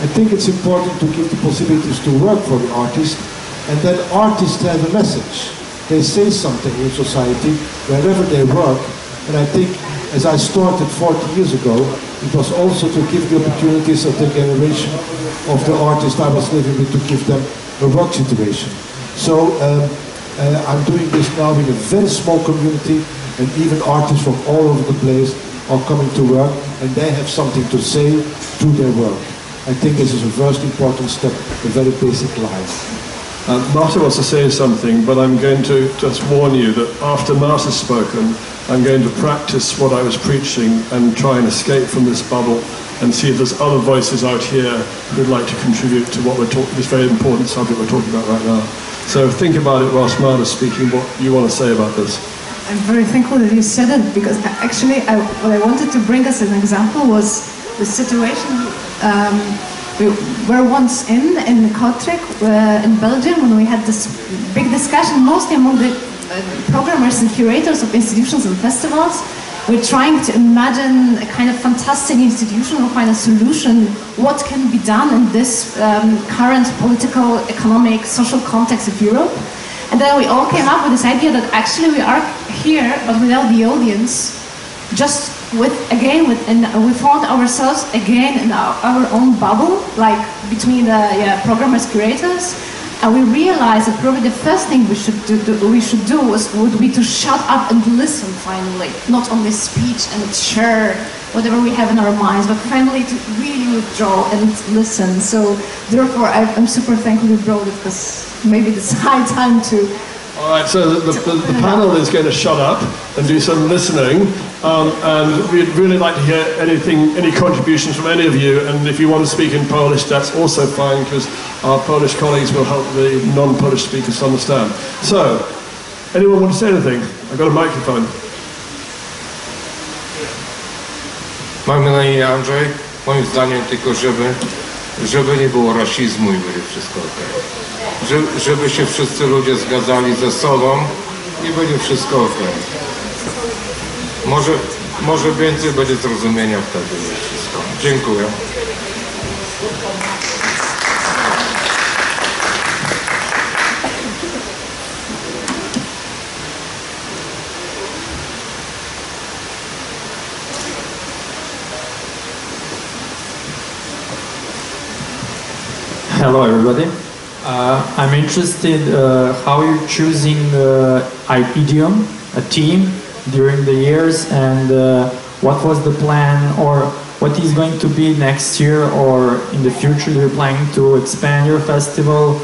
I think it's important to give the possibilities to work for the artist, and then artists have a message. They say something in society wherever they work, and I think as I started 40 years ago, it was also to give the opportunities of the generation of the artists I was living with, to give them a work situation. So I'm doing this now in a very small community, and even artists from all over the place are coming to work, and they have something to say through their work. I think this is a first important step, a very basic line. Marta wants to say something, but I'm going to just warn you that after Marta's spoken, I'm going to practice what I was preaching and try and escape from this bubble and see if there's other voices out here who'd like to contribute to what we're talking, this very important subject we're talking about right now. So think about it whilst Marta's speaking, what you want to say about this. I'm very thankful that you said it, because actually what I wanted to bring as an example was the situation we were once in Kortrijk in Belgium, when we had this big discussion mostly among the programmers and curators of institutions and festivals. We're trying to imagine a kind of fantastic institution or find a solution, what can be done in this current political, economic, social context of Europe. And then we all came up with this idea that actually we are here, but without the audience, just we found ourselves again in our own bubble, like between the programmers, curators. And we realized that probably the first thing we should do would be to shut up and listen finally, not only speech and share whatever we have in our minds, but finally to really withdraw and listen. So therefore, I'm super thankful you brought it, because maybe it's high time to. All right, so the panel is going to shut up and do some listening, and we'd really like to hear any contributions from any of you, and if you want to speak in Polish, that's also fine, because our Polish colleagues will help the non-Polish speakers to understand. So, anyone want to say anything? I've got a microphone. Mam na imię Andrzej. Moim zdaniem tylko, żeby nie było rasizmu i będzie wszystko okej. Żeby się wszyscy ludzie zgadzali ze sobą i będzie wszystko okej. Może więcej będzie zrozumienia wtedy niż wszystko. Dziękuję. Hello everybody. I'm interested how you're choosing idiom, a theme during the years, and what was the plan, or what is going to be next year or in the future. You're planning to expand your festival,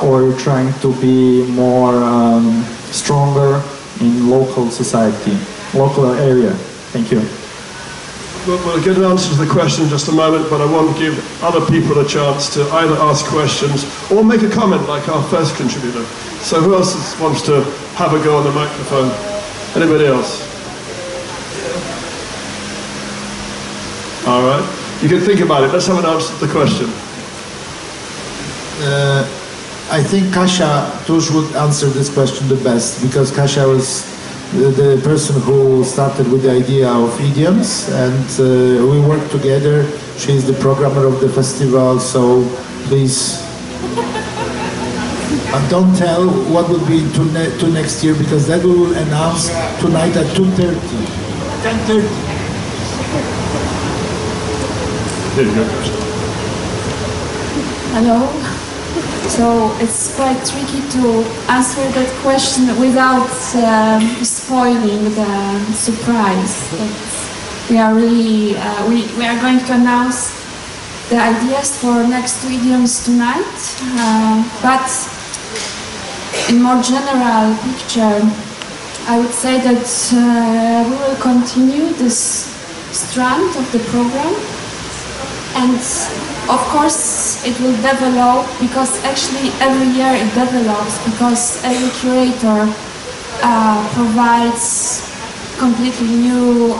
or you're trying to be more stronger in local society, local area. Thank you. We'll get an answer to the question in just a moment, but I want to give other people a chance to either ask questions or make a comment like our first contributor. So who else wants to have a go on the microphone? Anybody else? All right. You can think about it. Let's have an answer to the question. I think Kasia Tusz would answer this question the best, because Kasia was the person who started with the idea of idioms, and we work together. She's the programmer of the festival, so please don't tell what will be to next year, because that we will announce tonight at 2:30. 10:30. Hello. So it's quite tricky to answer that question without spoiling the surprise. That we are really we are going to announce the ideas for next 2 idioms tonight, but in more general picture, I would say that we will continue this strand of the program, and of course it will develop, because actually every year it develops, because every curator provides completely new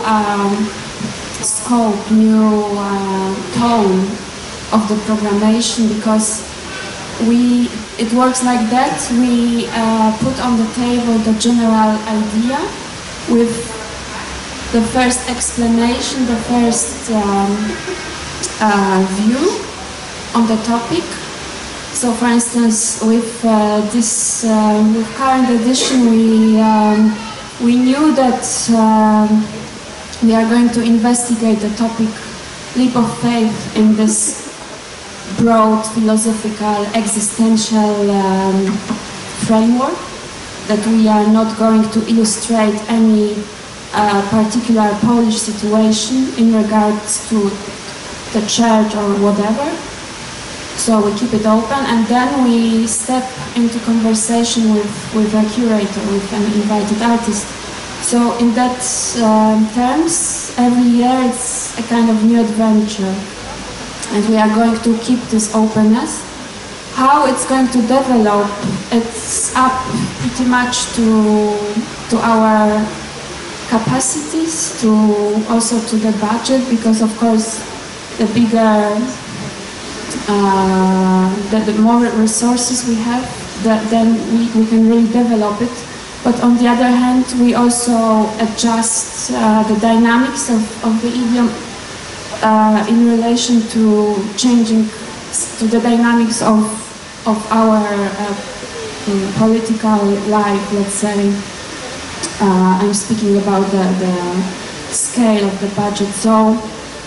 scope, new tone of the programmation, because it works like that. We put on the table the general idea with the first explanation, the first view on the topic. So, for instance, with this with current edition, we knew that we are going to investigate the topic leap of faith in this broad philosophical existential framework, that we are not going to illustrate any particular Polish situation in regards to the church or whatever. So we keep it open, and then we step into conversation with a curator, with an invited artist. So in that terms, every year it's a kind of new adventure, and we are going to keep this openness. How it's going to develop, it's up pretty much to our capacities, also to the budget, because of course the bigger, the more resources we have, then we can really develop it. But on the other hand, we also adjust the dynamics of the idiom in relation to changing, to the dynamics of our political life, let's say. I'm speaking about the scale of the budget. So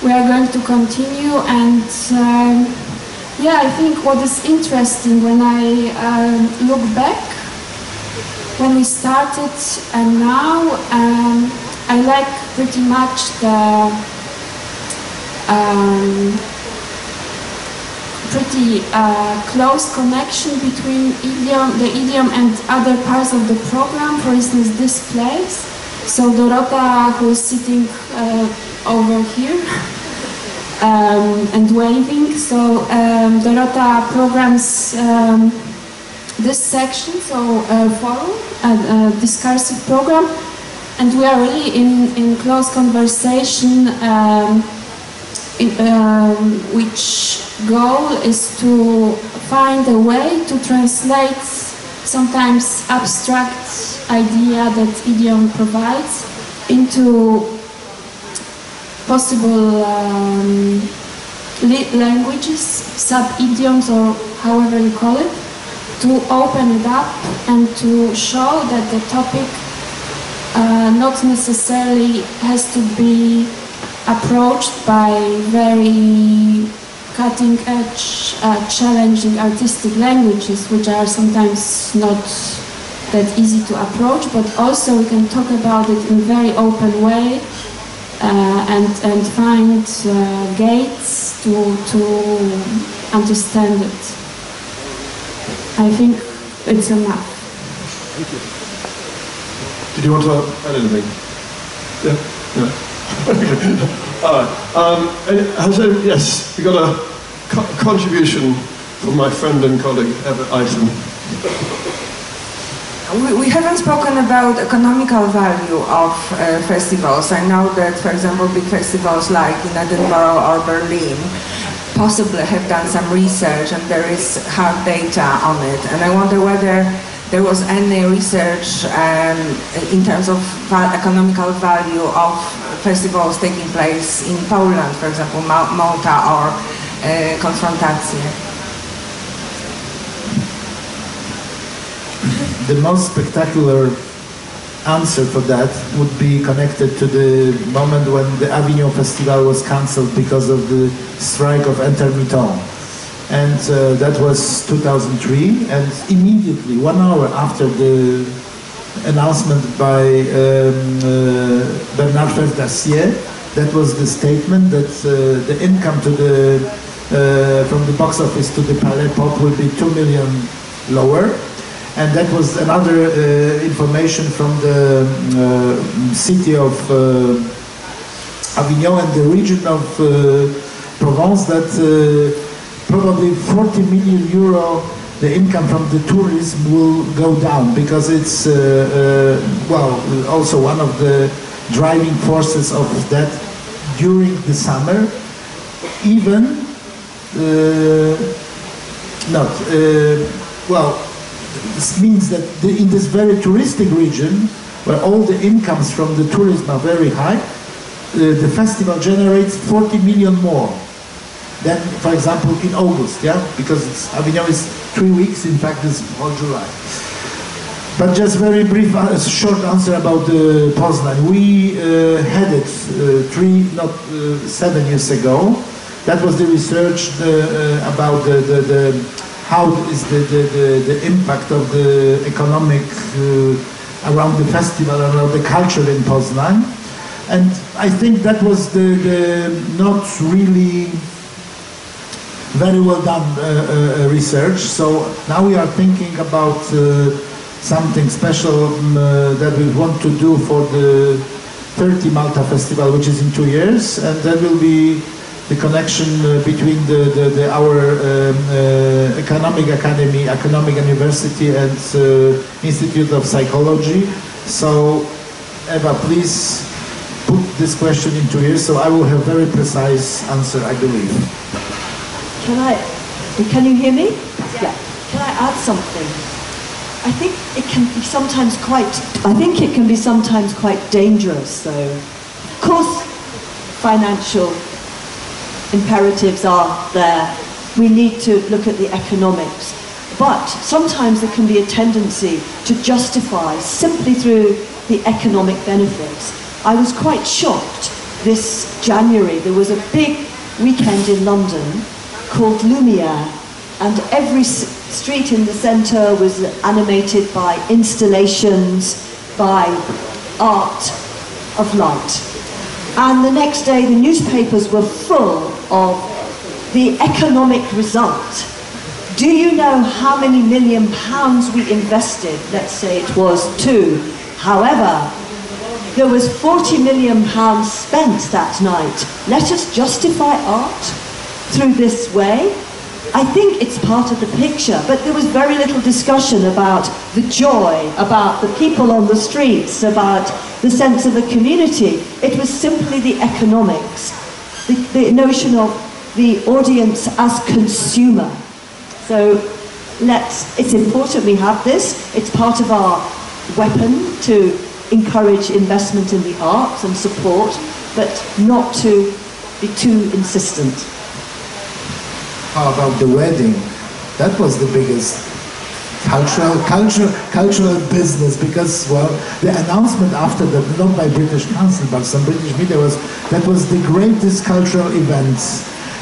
we are going to continue, and yeah, I think what is interesting when I look back, when we started and now, I like pretty much the pretty close connection between the idiom and other parts of the program. For instance, this place. So Dorota, who is sitting over here and waving. So Dorota programs this section, so forum, a discursive program, and we are really in close conversation. Which goal is to find a way to translate sometimes abstract idea that idiom provides into possible languages, sub-idioms, or however you call it, to open it up and to show that the topic not necessarily has to be approached by very cutting-edge, challenging artistic languages, which are sometimes not that easy to approach, but also we can talk about it in a very open way and find gates to understand it. I think it's enough. Thank you. Did you want to add anything? Yeah? Yeah. Yes, we got a contribution from my friend and colleague, Eva Eisen. We haven't spoken about economical value of festivals. I know that, for example, big festivals like in Edinburgh or Berlin possibly have done some research and there is hard data on it. And I wonder whether there was any research in terms of economical value of festivals taking place in Poland, for example, Malta or Konfrontacje. The most spectacular answer for that would be connected to the moment when the Avignon Festival was cancelled because of the strike of intermittents. And that was 2003, and immediately, 1 hour after the announcement by Bernard Ferdassier, that was the statement that the income to from the box office to the Palais Pop will be 2 million lower. And that was another information from the city of Avignon and the region of Provence that probably 40 million euro the income from the tourism will go down, because it's well, also one of the driving forces of that during the summer, even well, this means that in this very touristic region, where all the incomes from the tourism are very high, the festival generates 40 million more than, for example, in August, yeah? Because Avignon is 3 weeks, in fact, it's all July. But just very brief, short answer about Poznań. We had it 7 years ago. That was the research about how is the impact of the economic around the festival, around the culture in Poznań. And I think that was the not really very well done research. So now we are thinking about something special that we want to do for the 30 Malta Festival, which is in 2 years, and that will be the connection between our economic academy, economic university, and Institute of Psychology. So, Eva, please put this question in 2 years, so I will have very precise answer, I believe. Can you hear me? Yeah. Can I add something? I think it can be sometimes quite dangerous, though. Of course, financial imperatives are there. We need to look at the economics. But sometimes there can be a tendency to justify simply through the economic benefits. I was quite shocked this January. There was a big weekend in London called Lumiere, and every street in the centre was animated by installations, by art of light. And the next day the newspapers were full of the economic result. Do you know how many £1 million we invested? Let's say it was 2. However, there was £40 million spent that night. Let us justify art through this way. I think it's part of the picture, but there was very little discussion about the joy, about the people on the streets, about the sense of a community. It was simply the economics, the notion of the audience as consumer. So it's important we have this. It's part of our weapon to encourage investment in the arts and support, but not to be too insistent. How about the wedding? That was the biggest cultural business, because, well, the announcement after that, not by British Council, but some British media, that was the greatest cultural event,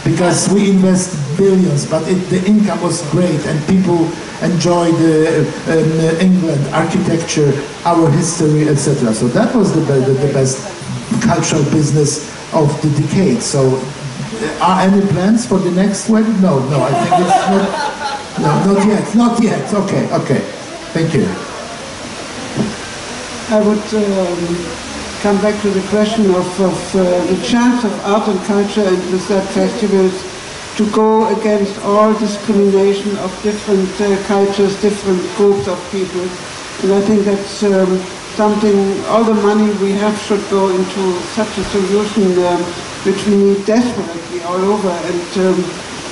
because we invest billions, but the income was great, and people enjoyed England, architecture, our history, etc. So that was the best cultural business of the decade. So, are any plans for the next wedding? No, I think it's not yet. Okay. Thank you. I would come back to the question of the chance of art and culture and with that festivals to go against all discrimination of different cultures, different groups of people. And I think that's something, all the money we have should go into such a solution which we need desperately all over. And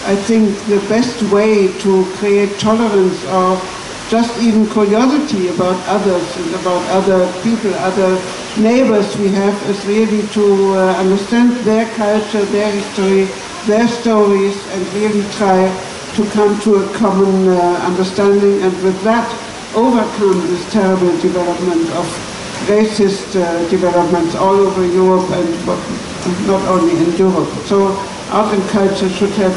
I think the best way to create tolerance or just even curiosity about others and about other people, other neighbors we have, is really to understand their culture, their history, their stories, and really try to come to a common understanding, and with that overcome this terrible development of racist developments all over Europe, and not only in Europe. So art and culture should have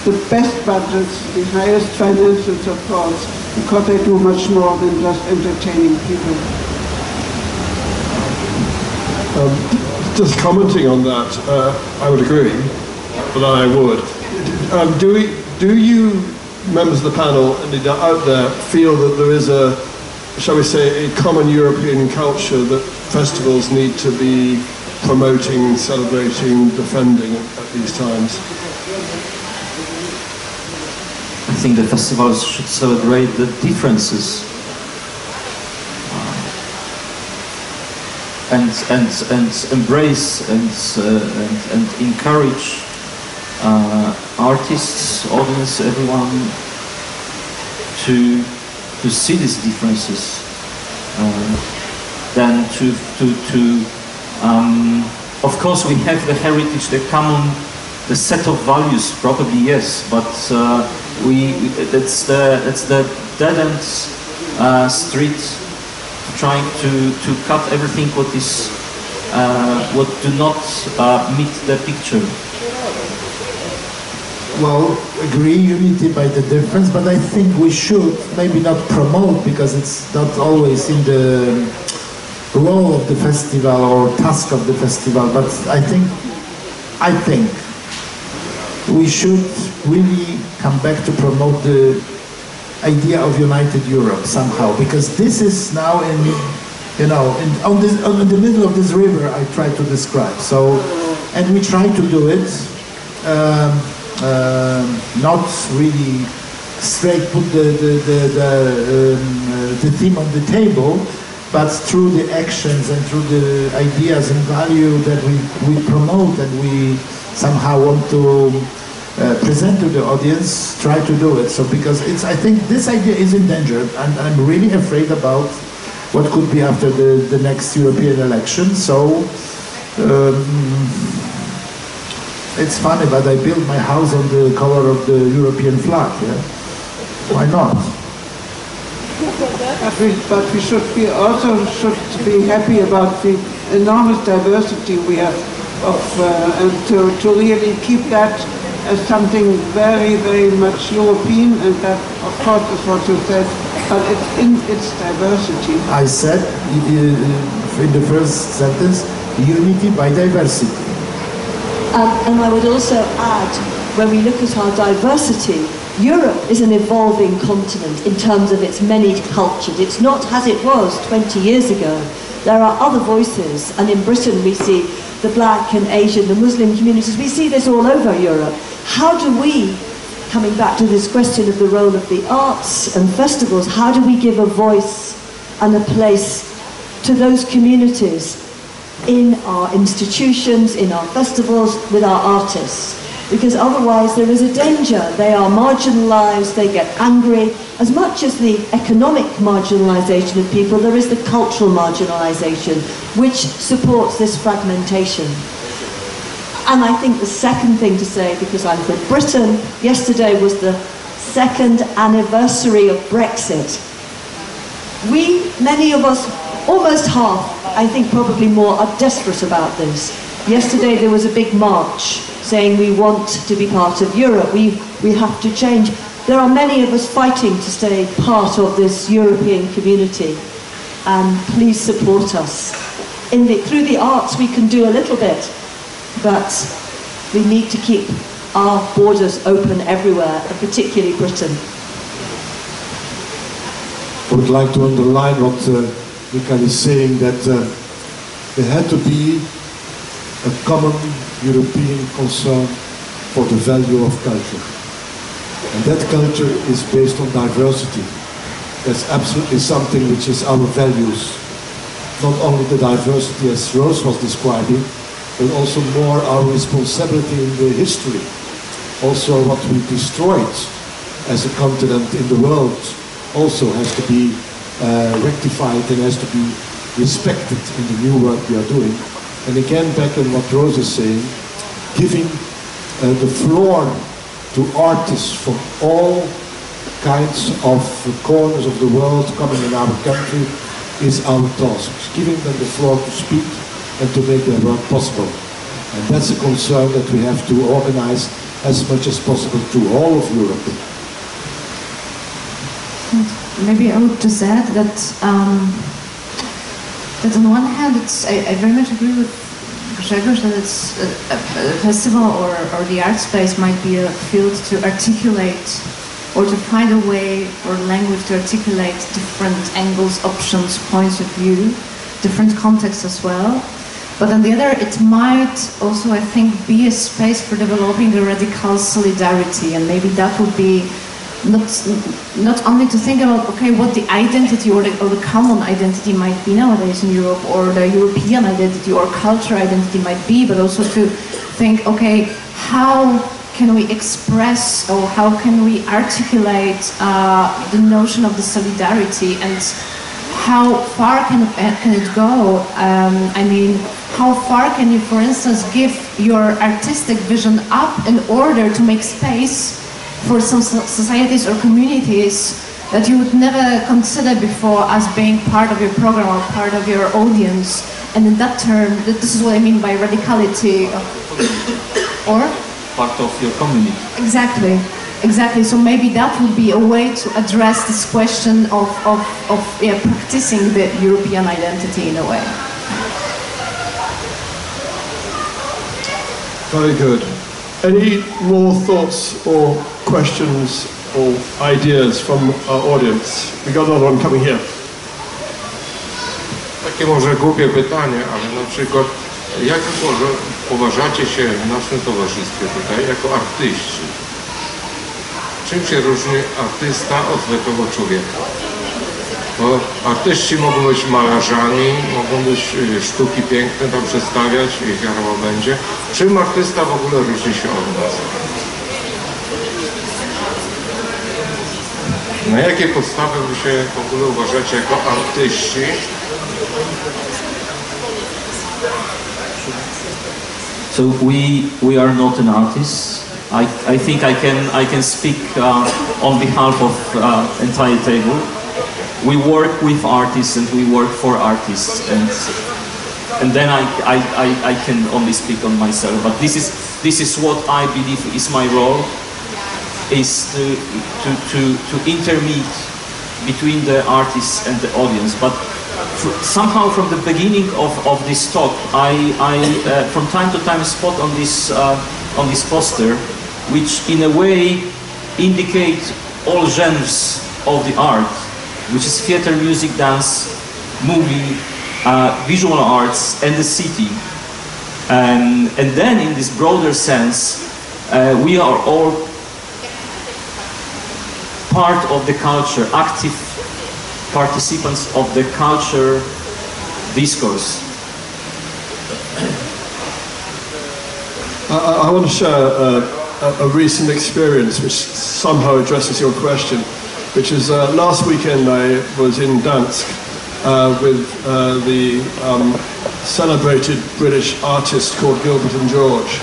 the best budgets, the highest financial support, because they do much more than just entertaining people. Just commenting on that, I would agree, but I would. Do you, members of the panel and out there, feel that there is a, shall we say, a common European culture that festivals need to be promoting, celebrating, defending at these times? I think the festivals should celebrate the differences and embrace and encourage artists, audience, everyone to see these differences. Then of course we have the heritage, the common, the set of values, probably yes, but that's the dead end street, trying to cut everything what do not meet the picture. Well, agree, unity by the difference, but I think we should maybe not promote, because it's not always in the role of the festival or task of the festival, but I think we should really come back to promote the idea of united Europe somehow, because this is now in, you know, on the middle of this river I try to describe. So, and we try to do it, not really straight put the theme on the table, but through the actions and through the ideas and value that we promote and we somehow want to present to the audience, try to do it. So because I think this idea is in danger, and I'm really afraid about what could be after the next European election. So it's funny, but I built my house on the color of the European flag. Yeah? Why not? But we should be happy about the enormous diversity we have and to really keep that as something very, very much European, and that, of course, is what you said, but it's in its diversity. I said in the first sentence, unity by diversity. And I would also add, when we look at our diversity, Europe is an evolving continent in terms of its many cultures. It's not as it was 20 years ago. There are other voices, and in Britain we see the black and Asian, the Muslim communities. We see this all over Europe. How do we, coming back to this question of the role of the arts and festivals, how do we give a voice and a place to those communities in our institutions, in our festivals, with our artists? Because otherwise there is a danger. They are marginalized, they get angry. As much as the economic marginalization of people, there is the cultural marginalization, which supports this fragmentation. And I think the second thing to say, because I'm from Britain, yesterday was the second anniversary of Brexit. Many of us, almost half, I think probably more, are desperate about this. Yesterday there was a big march saying we want to be part of Europe, we have to change. There are many of us fighting to stay part of this European community, and please support us. Through the arts we can do a little bit, but we need to keep our borders open everywhere, and particularly Britain. I would like to underline what Michał is saying, that there had to be a common European concern for the value of culture. And that culture is based on diversity. That's absolutely something which is our values. Not only the diversity as Rose was describing, but also more our responsibility in the history. Also what we destroyed as a continent in the world also has to be rectified and has to be respected in the new work we are doing. And again, back on what Rose is saying, giving the floor to artists from all kinds of corners of the world coming in our country is our task. Giving them the floor to speak and to make their work possible. And that's a concern that we have to organize as much as possible to all of Europe. Maybe I would just add that that on one hand, I very much agree with Grzegorz that it's a festival or the art space might be a field to articulate or to find a way or language to articulate different angles, options, points of view, different contexts as well. But on the other, it might also, I think, be a space for developing a radical solidarity, and maybe that would be not only to think about, okay, what the identity or the common identity might be nowadays in Europe, or the European identity or cultural identity might be, but also to think, okay, how can we express or how can we articulate the notion of the solidarity, and how far can it go? I mean, how far can you, for instance, give your artistic vision up in order to make space for some societies or communities that you would never consider before as being part of your program or part of your audience? And in that term, this is what I mean by radicality. Or? Part of your community. Exactly. Exactly. So maybe that would be a way to address this question of practicing the European identity in a way. Very good. Any more thoughts or questions or ideas from our audience? We got another one coming here. Takie może głupie pytanie, ale na przykład jak uważacie się w naszym towarzystwie tutaj jako artyści? Czym się różni artysta od zwykłego człowieka? Bo artyści mogą być malarzami, mogą być sztuki piękne tam przedstawiać, ich wiadomo będzie. Czym artysta w ogóle różni się od nas? Na jakiej podstawie wy się w ogóle uważacie jako artyści? So we are not an artist. I think I can speak on behalf of entire table. We work with artists and we work for artists, and then I can only speak on myself. But this is what I believe is my role, is to intermediate between the artists and the audience. But somehow from the beginning of this talk, I from time to time spot on this poster, which in a way indicates all genres of the art, which is theater, music, dance, movie, visual arts, and the city. And then in this broader sense, we are all part of the culture, active participants of the culture discourse. I want to share a recent experience which somehow addresses your question, which is last weekend I was in Dansk with the celebrated British artist called Gilbert and George,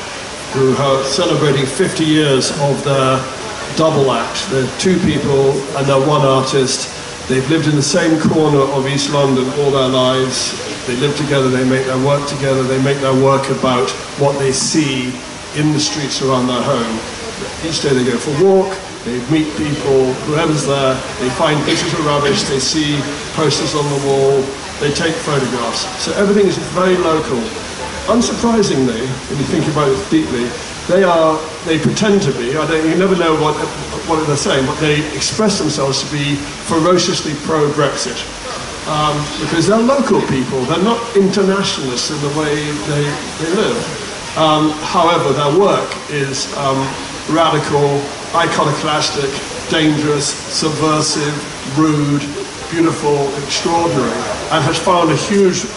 who are celebrating 50 years of their double act. They're two people and they're one artist. They've lived in the same corner of East London all their lives. They live together, they make their work together, they make their work about what they see in the streets around their home. Each day they go for a walk, they meet people, whoever's there, they find pieces of rubbish, they see posters on the wall, they take photographs. So everything is very local. Unsurprisingly, when you think about it deeply, they pretend to be, you never know what they're saying, but they express themselves to be ferociously pro-Brexit. Because they're local people, they're not internationalists in the way they live. However, their work is radical, iconoclastic, dangerous, subversive, rude, beautiful, extraordinary, and has found a huge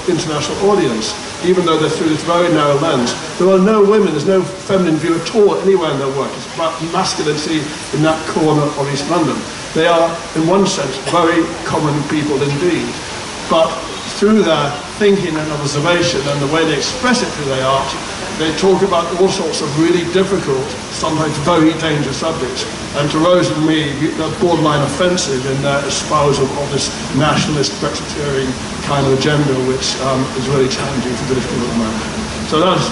international audience, even though they're through this very narrow lens. There are no women, there's no feminine view at all anywhere in their work. It's about masculinity in that corner of East London. They are, in one sense, very common people indeed. But through their thinking and observation and the way they express it through their art, they talk about all sorts of really difficult, sometimes very dangerous subjects. And to Rose and me, they're borderline offensive in their espousal of this nationalist, Brexiteering kind of agenda, which is really challenging for British people at the moment. So that's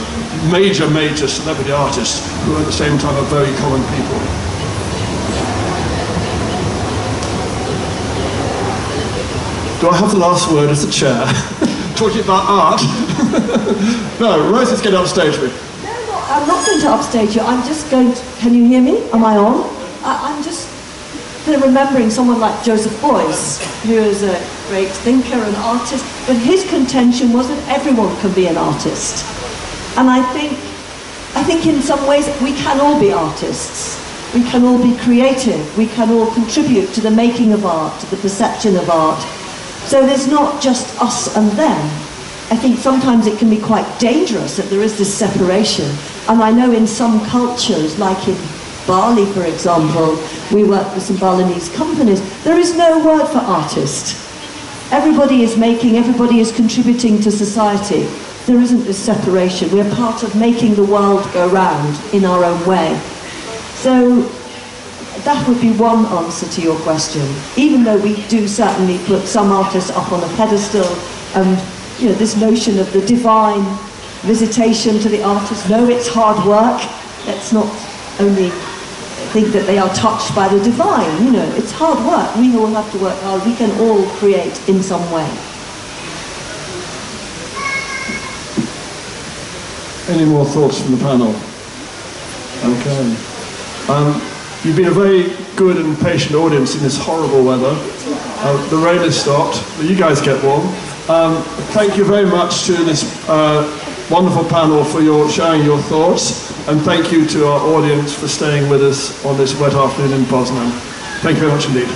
major celebrity artists who at the same time are very common people. Do I have the last word as the chair? Talking about art? No, Rose is getting upstage me. No, I'm not going to upstage you. I'm just going to... Can you hear me? Am I on? I'm just remembering someone like Joseph Beuys, who is a great thinker and artist, but his contention was that everyone can be an artist. And I think in some ways we can all be artists. We can all be creative. We can all contribute to the making of art, to the perception of art. So there's not just us and them. I think sometimes it can be quite dangerous that there is this separation. And I know in some cultures, like in Bali, for example, we work with some Balinese companies, there is no word for artist. Everybody is making, everybody is contributing to society. There isn't this separation. We're part of making the world go round in our own way. So that would be one answer to your question. Even though we do certainly put some artists up on a pedestal, and you know, this notion of the divine visitation to the artist, no, it's hard work. Let's not only think that they are touched by the divine, you know, it's hard work. We all have to work hard. We can all create in some way. Any more thoughts from the panel? Okay. You've been a very good and patient audience in this horrible weather. The rain has stopped, but you guys get warm. Thank you very much to this wonderful panel for sharing your thoughts, and thank you to our audience for staying with us on this wet afternoon in Poznan. Thank you very much indeed.